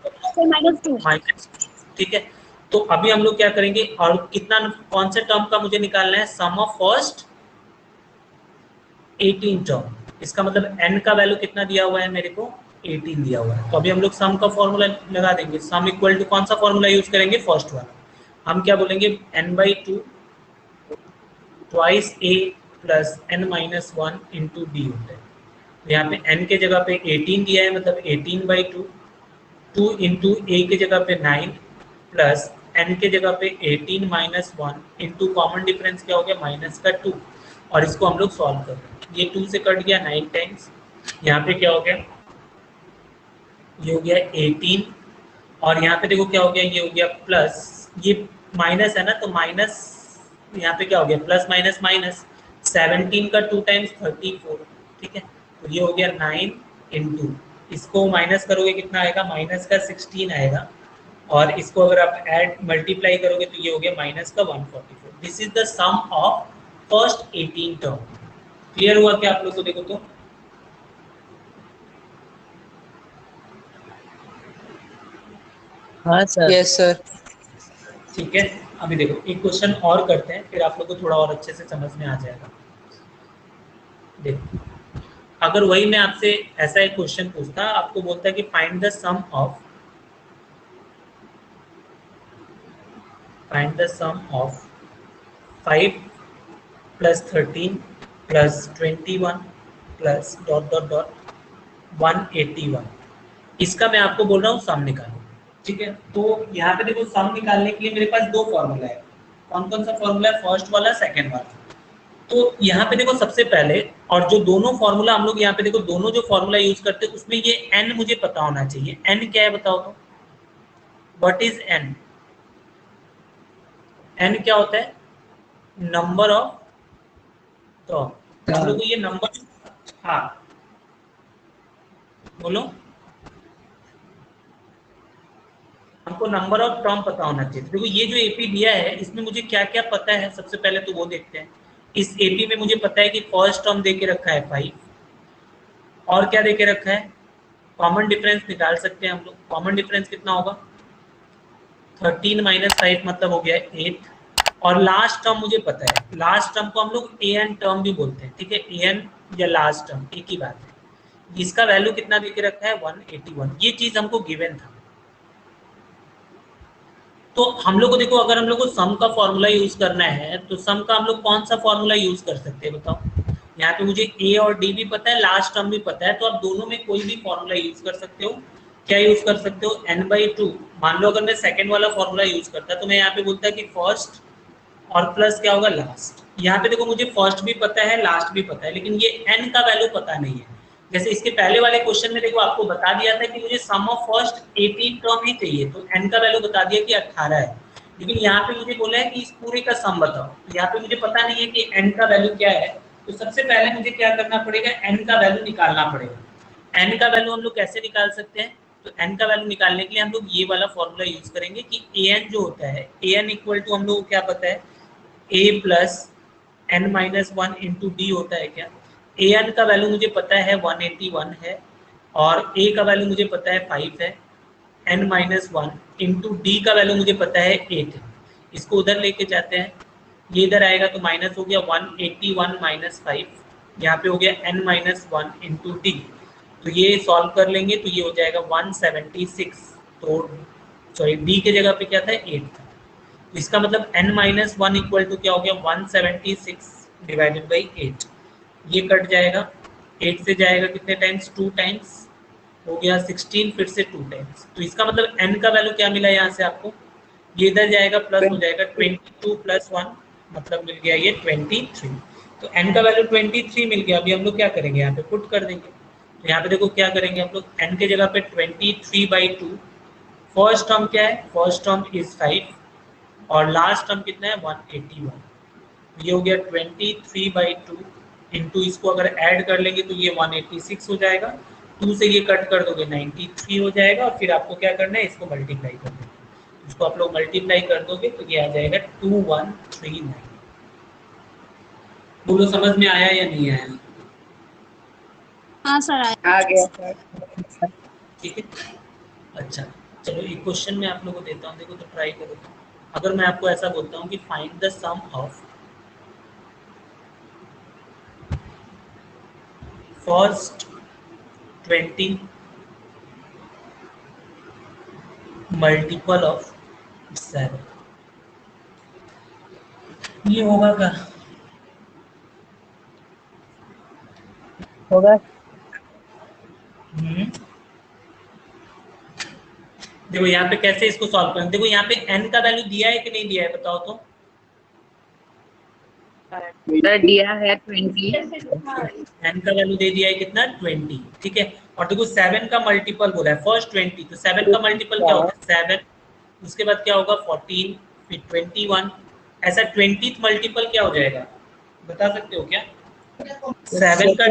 Speaker 3: ठीक है। तो अभी हम लोग क्या करेंगे, और कितना कौन से टर्म का मुझे निकालना है, सम ऑफ फर्स्ट 18 टर्म। इसका मतलब n का वैल्यू कितना दिया हुआ है मेरे को 18 दिया हुआ है। तो अभी हम लोग सम का फॉर्मूला लगा देंगे। सम इक्वल टू कौन सा फॉर्मूला यूज करेंगे, फर्स्ट वाला। हम क्या बोलेंगे n/2 twice a plus n-1 into D होता है। यहाँ पे n के जगह पे 18 दिया है, मतलब 18/2, 2 इंटू a के जगह पे 9 प्लस n के जगह पे 18 माइनस 1 इंटू कॉमन डिफरेंस क्या हो गया माइनस का 2, और इसको हम लोग सॉल्व कर रहे हैं। ये 2 से कट गया 9 टाइम्स, यहाँ पे क्या हो गया, ये हो गया 18, और यहाँ पे देखो क्या हो गया, ये हो गया प्लस, ये माइनस है ना, तो माइनस यहाँ पे क्या हो गया, प्लस माइनस माइनस, 17 का 2 टाइम्स 34, ठीक है। तो ये हो गया 9 इंटू, इसको माइनस करोगे कितना आएगा, माइनस का 16 आएगा, और इसको अगर आप ऐड मल्टीप्लाई करोगे तो ये हो गया माइनस का 144। This is the sum of first 18 term. Clear हुआ क्या आप लोग को? देखो तो
Speaker 4: हाँ सर।
Speaker 2: Yes sir.
Speaker 3: ठीक है। अभी देखो एक क्वेश्चन और करते हैं, फिर आप लोग को थोड़ा और अच्छे से समझ में आ जाएगा। देखो अगर वही मैं आपसे ऐसा एक क्वेश्चन पूछता, आपको बोलता है कि find the sum of 5 plus 13 plus 21 plus dot dot dot 181, इसका मैं आपको बोल रहा हूँ सम निकालो। ठीक है, तो यहाँ पे देखो सम निकालने के लिए मेरे पास दो फॉर्मूला है। कौन कौन सा फॉर्मूला है? फर्स्ट वाला, सेकंड वाला। तो यहाँ पे देखो सबसे पहले, और जो दोनों फॉर्मूला हम लोग यहाँ पे देखो दोनों जो फॉर्मूला यूज करते हैं उसमें ये n मुझे पता होना चाहिए। n क्या है बताओ तो? What is n? n क्या होता है? Number of term. हम लोग को ये नंबर, हाँ बोलो, हमको नंबर ऑफ टर्म पता होना चाहिए। देखो ये जो एपी दिया है इसमें मुझे क्या क्या पता है, सबसे पहले तो वो देखते हैं। इस एपी में मुझे पता है कि फर्स्ट टर्म दे के रखा है 5, और क्या दे के रखा है? कॉमन डिफरेंस निकाल सकते हैं हम लोग। कॉमन डिफरेंस कितना होगा? 13 - 5 मतलब हो गया 8। और लास्ट टर्म मुझे पता है, लास्ट टर्म को हम लोग an टर्म भी बोलते हैं। ठीक है, an या लास्ट टर्म एक ही बात है। इसका वैल्यू कितना दे के रखा है? 181। ये चीज हमको गिवन था। तो हम लोग को देखो, अगर हम लोग को सम का फॉर्मूला यूज करना है तो सम का हम लोग कौन सा फॉर्मूला यूज कर सकते हैं बताओ? यहाँ पे मुझे ए और डी भी पता है, लास्ट टर्म भी पता है, तो आप दोनों में कोई भी फॉर्मूला यूज कर सकते हो। क्या यूज कर सकते हो? n/2। मान लो अगर मैं सेकंड वाला फॉर्मूला यूज करता तो मैं यहाँ पे बोलता कि फर्स्ट और प्लस क्या होगा? लास्ट। यहाँ पे देखो मुझे फर्स्ट भी पता है, लास्ट भी पता है, लेकिन ये n का वैल्यू पता नहीं है। जैसे इसके पहले वाले क्वेश्चन में देखो आपको बता दिया था कि मुझे सम ऑफ फर्स्ट 18 टर्म ही चाहिए, तो n का वैल्यू बता दिया कि 18 है। लेकिन यहाँ पे मुझे बोला है कि इस पूरे का सम बताओ, तो यहाँ पे मुझे पता नहीं है कि n का वैल्यू क्या है। तो सबसे पहले मुझे क्या करना पड़ेगा? n का वैल्यू निकालना पड़ेगा। n का वैल्यू हम लोग कैसे निकाल सकते हैं? तो n का वैल्यू निकालने के लिए हम लोग ये वाला फॉर्मूला यूज करेंगे कि an जो होता है, an इक्वल टू हम लोग को क्या पता है? a plus n-1 into D होता है क्या? an का वैल्यू मुझे पता है 181 है, और a का वैल्यू मुझे पता है 5 है, n-1 इंटू डी का वैल्यू मुझे पता है 8 है। इसको उधर लेके जाते हैं, ये इधर आएगा तो माइनस हो गया 181 माइनस 5, यहाँ पे हो गया n-1 इंटू डी। तो ये सॉल्व कर लेंगे तो ये हो जाएगा 176। तो सॉरी, डी के जगह पे क्या था? 8 था। तो इसका मतलब n-1 इक्वल टू क्या हो गया? 176 डिवाइडेड बाई 8। ये कट जाएगा, 8 से जाएगा कितने टाइम्स? 2 टाइम्स, हो गया 16, फिर से 2 टाइम्स। तो इसका मतलब n का वैल्यू क्या मिला यहाँ से आपको? ये इधर जाएगा प्लस हो जाएगा 22 + 1 मतलब मिल गया ये 23। तो n का वैल्यू 23 मिल गया। अभी हम लोग क्या करेंगे? यहाँ पे पुट कर देंगे। तो यहाँ पे देखो क्या करेंगे हम लोग? n के जगह पे 23/2। फर्स्ट टर्म क्या है? फर्स्ट टर्म इज 5, और लास्ट टर्म कितना है? 181। ये हो गया 23/2 इंटू, इसको अगर ऐड कर लेंगे तो ये 186 हो जाएगा। 2 से ये कट कर दोगे 93 हो जाएगा, और फिर आपको क्या करना है? इसको मल्टीप्लाई कर देना। इसको आप लोग मल्टीप्लाई कर दोगे तो ये आ जाएगा 2139। बोलो समझ में आया या नहीं आया?
Speaker 5: हाँ सर आया।
Speaker 4: आ गया सर।
Speaker 3: ठीक है, अच्छा चलो एक क्वेश्चन मैं आप लोगों को देता हूँ, देखो तो ट्राई करो। अगर मैं आपको ऐसा बोलता हूँ कि find the sum of first 20 multiple of 7, ये होगा क्या?
Speaker 4: होगा।
Speaker 3: देखो यहाँ पे कैसे इसको सॉल्व करें। देखो यहाँ पे n का वैल्यू दिया है कि नहीं दिया है बताओ तो?
Speaker 4: सर दिया है 20।
Speaker 3: n का वैल्यू दे दिया है कितना? 20। ठीक है, और देखो 7 का मल्टीपल बोला है फर्स्ट 20, तो 7 का मल्टीपल क्या होता है? 7, उसके बाद क्या होगा? 14, फिर 21। ऐसा 20th मल्टीपल क्या हो जाएगा बता सकते हो क्या? 7 का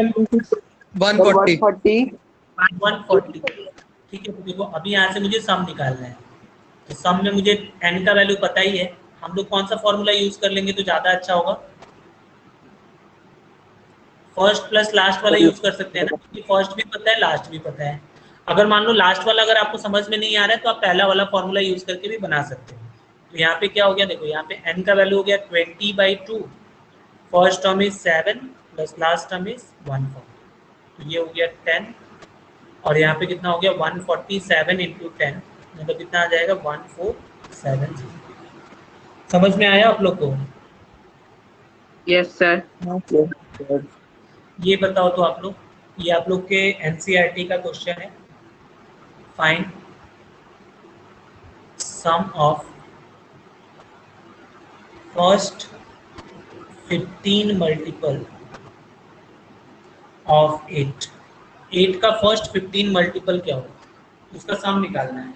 Speaker 2: 140।
Speaker 3: 140। ठीक है, तो देखो अभी यहाँ से मुझे सम निकालना है। तो सम में मुझे n का वैल्यू पता ही है, हम लोग कौन सा फॉर्मूला यूज कर लेंगे तो ज्यादा अच्छा होगा? फर्स्ट प्लस लास्ट वाला यूज कर सकते हैं ना, क्योंकि फर्स्ट भी पता है, लास्ट भी पता है। अगर मान लो लास्ट वाला अगर आपको समझ में नहीं आ रहा है तो आप पहला वाला फॉर्मूला यूज करके भी बना सकते हो। तो यहाँ पे क्या हो गया, देखो यहाँ पे n का वैल्यू हो गया 20/2, first term is 7 plus last term is 140, तो ये हो गया 10, और यहाँ पे कितना हो गया 147 इंटू 10, मतलब कितना आ जाएगा 1470। समझ में आया आप लोग को?
Speaker 1: Yes sir.
Speaker 4: हाँ
Speaker 1: यस
Speaker 4: सर।
Speaker 1: सर।
Speaker 3: ये बताओ तो आप लोग, ये आप लोग के एनसीईआरटी का क्वेश्चन है, find sum of first 15 multiple of 8। 8 का फर्स्ट 15 मल्टीपल क्या होगा, उसका सम निकालना है।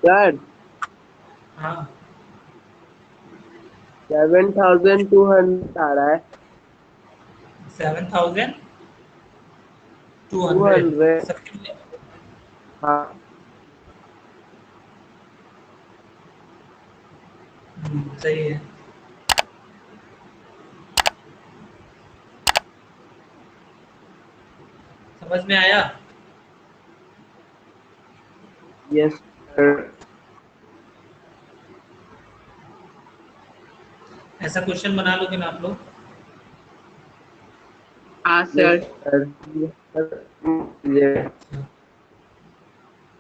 Speaker 1: सर
Speaker 3: हाँ
Speaker 1: 7200 आ रहा है।
Speaker 3: 7200
Speaker 1: 200।
Speaker 3: सबके लिए।
Speaker 1: हाँ
Speaker 3: सही है। समझ में आया?
Speaker 1: Yes sir.
Speaker 3: ऐसा क्वेश्चन बना लोगे ना आप लोग?
Speaker 1: हाँ
Speaker 2: सर।
Speaker 1: ये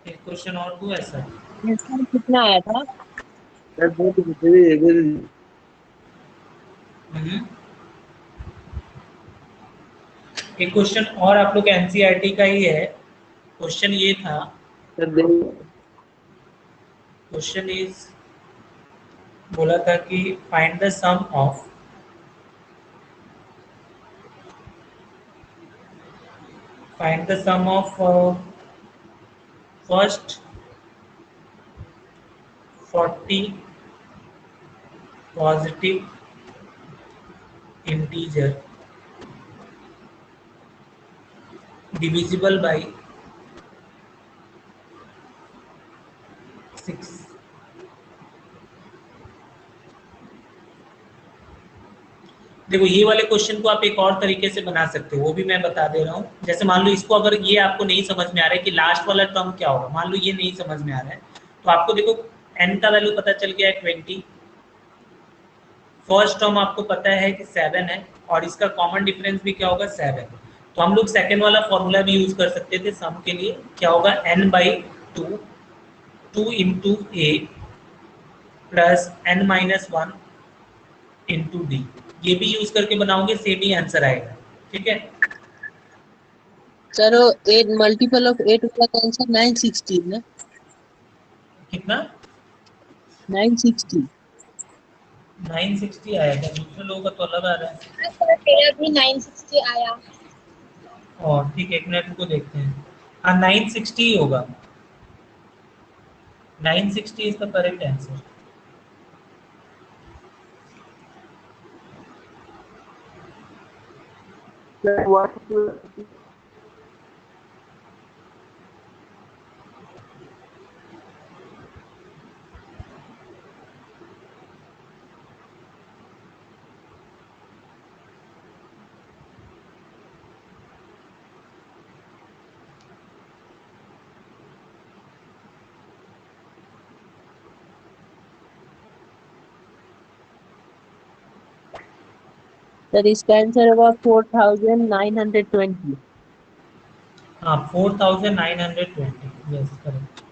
Speaker 3: एक क्वेश्चन और दो ऐसा।
Speaker 4: इसका कितना आया था?
Speaker 1: सर दे
Speaker 3: हम्म। एक क्वेश्चन और आप लोग एनसीईआरटी का ही है। क्वेश्चन ये था,
Speaker 1: सर
Speaker 3: क्वेश्चन इज बोला था कि find the sum of first 40 positive integer divisible by 6। देखो ये वाले क्वेश्चन को आप एक और तरीके से बना सकते हो, वो भी मैं बता दे रहा हूँ। जैसे मान लो इसको, अगर ये आपको नहीं समझ में आ रहा है कि लास्ट वाला टर्म क्या होगा, मान लो ये नहीं समझ में आ रहा है, तो आपको देखो n का वैल्यू पता चल गया है 20, फर्स्ट टर्म आपको पता है कि 7 है, और इसका कॉमन डिफरेंस भी क्या होगा 7। तो हम लोग सेकेंड वाला फॉर्मूला भी यूज कर सकते थे सम के लिए, क्या होगा n/2, 2 इंटू ए प्लस n-1 इंटू डी। ये भी यूज करके बनाओगे, सेम ही आंसर आएगा। ठीक है?
Speaker 4: सर 8 मल्टीपल ऑफ 8 वाला का आंसर 960 ना?
Speaker 3: कितना?
Speaker 4: 960।
Speaker 3: 960 आया था, दूसरे लोगों का तो अलग आ रहा है।
Speaker 5: मेरा भी 960 आया।
Speaker 3: और ठीक है, एक मिनट को देखते हैं। हाँ 960 ही होगा, 960 is the correct answer.
Speaker 1: They
Speaker 4: sir इसका आंसर होगा 4920।
Speaker 3: हाँ 4920, यस करेक्ट।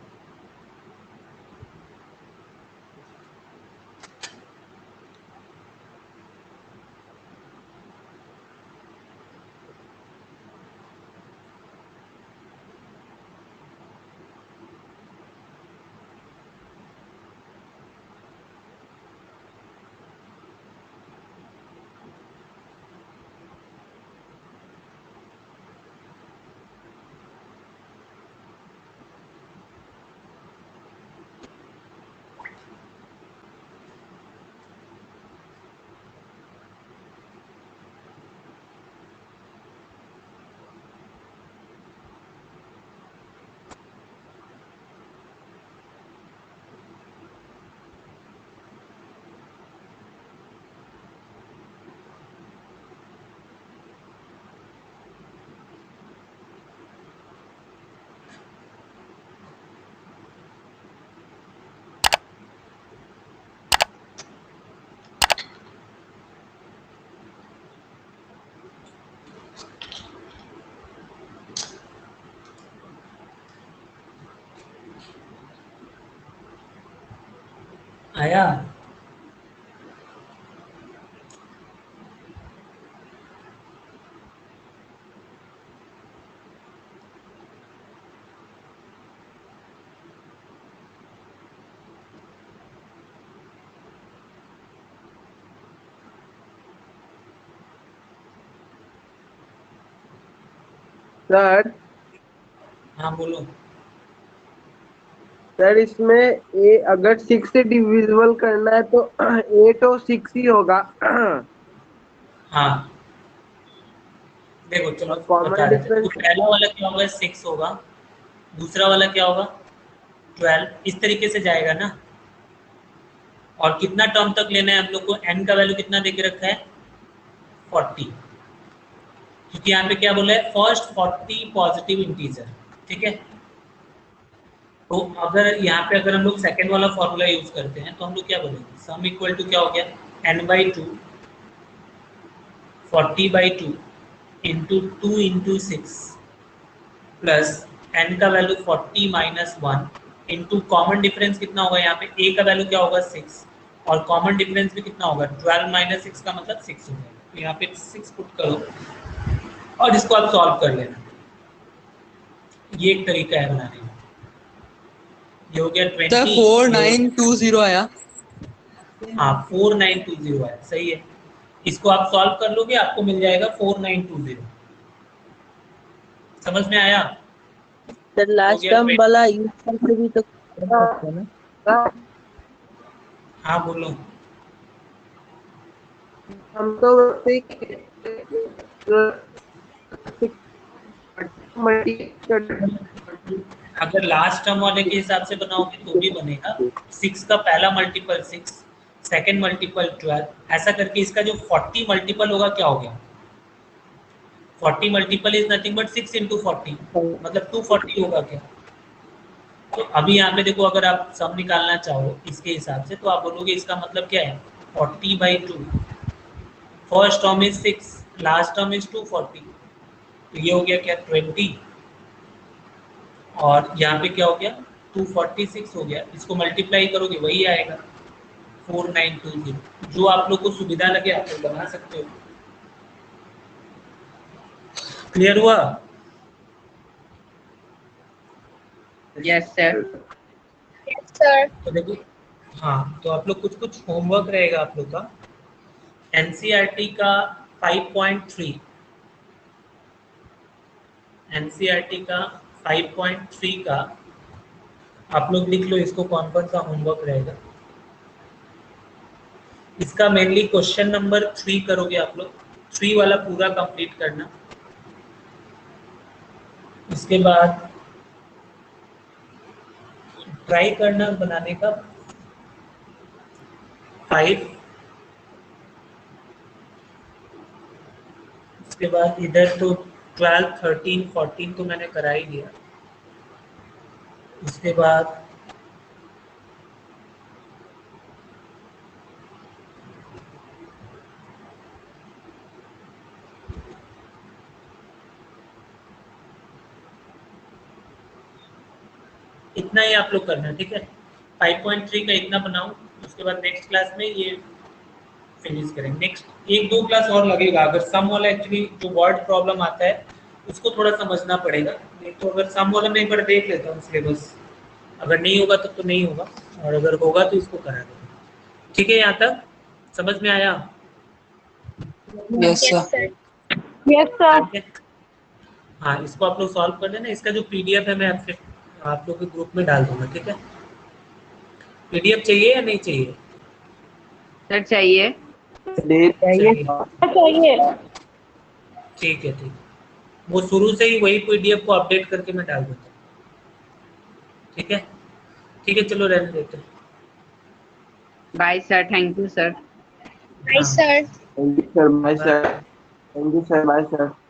Speaker 3: आया?
Speaker 1: सर
Speaker 3: हाँ बोलो।
Speaker 1: सर इसमें ए अगर 6 से डिविजिबल करना है तो 8 और 6 ही होगा।
Speaker 3: हाँ देखो चलो
Speaker 1: और
Speaker 3: बता
Speaker 1: कॉमन
Speaker 3: देते हैं। तो
Speaker 1: डिफरेंस
Speaker 3: पहला वाला क्या होगा 6 होगा, दूसरा वाला क्या होगा 12, इस तरीके से जाएगा ना। और कितना टर्म तक लेना है हम लोग को, n का वैल्यू कितना देके रखा है 40, क्योंकि यहाँ पे क्या बोला है फर्स्ट 40 पॉजिटिव इंटीजर, ठीक है। तो अगर यहाँ पे अगर हम लोग सेकेंड वाला फॉर्मूला यूज करते हैं तो हम लोग क्या बोलेंगे, सम इक्वल टू क्या हो गया n/2 40/2 into 2 into 6 plus n का value 40 minus 1 into common difference कितना होगा, यहाँ पे a का वैल्यू क्या होगा 6 और कॉमन डिफरेंस भी कितना होगा 12 माइनस 6 का मतलब 6 हो जाएगा। तो यहाँ पे 6 पुट करो और इसको आप सॉल्व कर लेना। ये एक तरीका है बनाने का। ये हो गया 20।
Speaker 2: सर 4920 आया।
Speaker 3: हाँ 4920 है, सही है। इसको आप सॉल्व कर लोगे आपको मिल जाएगा 4920। समझ में आया?
Speaker 4: सर
Speaker 3: हो
Speaker 4: लास्ट
Speaker 3: गया
Speaker 4: टर्म
Speaker 3: 20।
Speaker 4: वाला यूज करके भी तो कर सकते हैं ना।
Speaker 3: हाँ बोलो।
Speaker 1: हम तो
Speaker 3: अगर लास्ट टर्म वाले के हिसाब से बनाओगे तो भी बनेगा। 6 का पहला मल्टीपल 6, सेकेंड मल्टीपल 12, ऐसा करके इसका जो 40 मल्टीपल होगा क्या हो गया 40 multiple is nothing but 6 into 40, मतलब 240 होगा क्या। तो अभी यहाँ पे देखो अगर आप सम निकालना चाहो इसके हिसाब से तो आप बोलोगे इसका मतलब क्या है 40/2, first term is 6, last term is 240, तो ये हो गया क्या 20 और यहाँ पे क्या हो गया 246 हो गया। इसको मल्टीप्लाई करोगे वही आएगा 4920। जो आप लोग को सुविधा लगे आप लोग बना सकते हो। क्लियर हुआ?
Speaker 6: Yes sir.
Speaker 5: सर
Speaker 3: तो देखो, हाँ तो आप लोग कुछ कुछ होमवर्क रहेगा आप लोग का। एनसीईआरटी का 5.3, एनसीईआरटी का 5.3 का आप लोग लिख लो इसको, कौन कौन सा होमवर्क रहेगा। इसका मेनली क्वेश्चन नंबर 3 करोगे आप लोग, 3 वाला पूरा कंप्लीट करना। इसके बाद ट्राई करना बनाने का 5, उसके बाद इधर तो 12, 13, 14 तो मैंने करा ही दिया। उसके बाद इतना ही आप लोग करना, ठीक है। 5.3 का इतना बनाओ, उसके बाद नेक्स्ट क्लास में ये फिनिश करेंगे। नेक्स्ट 1-2 क्लास और लगेगा। अगर सम वाला एक्चुअली जो वर्ड प्रॉब्लम आता है उसको थोड़ा समझना पड़ेगा, नहीं तो अगर सम वाला मैं एक बार देख लेता हूँ सिलेबस, अगर नहीं होगा तो नहीं होगा, और अगर होगा तो इसको करा देगा। ठीक है, यहाँ तक समझ में आया?
Speaker 2: Yes sir.
Speaker 5: Yes sir.
Speaker 3: ठीक है, हाँ इसको आप लोग सॉल्व कर लेना। इसका जो पीडीएफ है मैं आपसे आप लोग के ग्रुप में डाल दूंगा, ठीक है। पीडीएफ चाहिए या नहीं चाहिए?
Speaker 6: सर चाहिए।
Speaker 3: चाहिए,
Speaker 5: चाहिए।
Speaker 3: ठीक है ठीक। वो शुरू से ही वही पीडीएफ को अपडेट करके मैं डाल दूंगा, ठीक है। ठीक है चलो रहने देते हैं।
Speaker 6: Bye sir, thank you sir.
Speaker 5: Hi,
Speaker 3: हाँ
Speaker 5: sir.
Speaker 1: Thank you sir, bye
Speaker 3: bye.
Speaker 1: Sir, thank you sir, bye sir.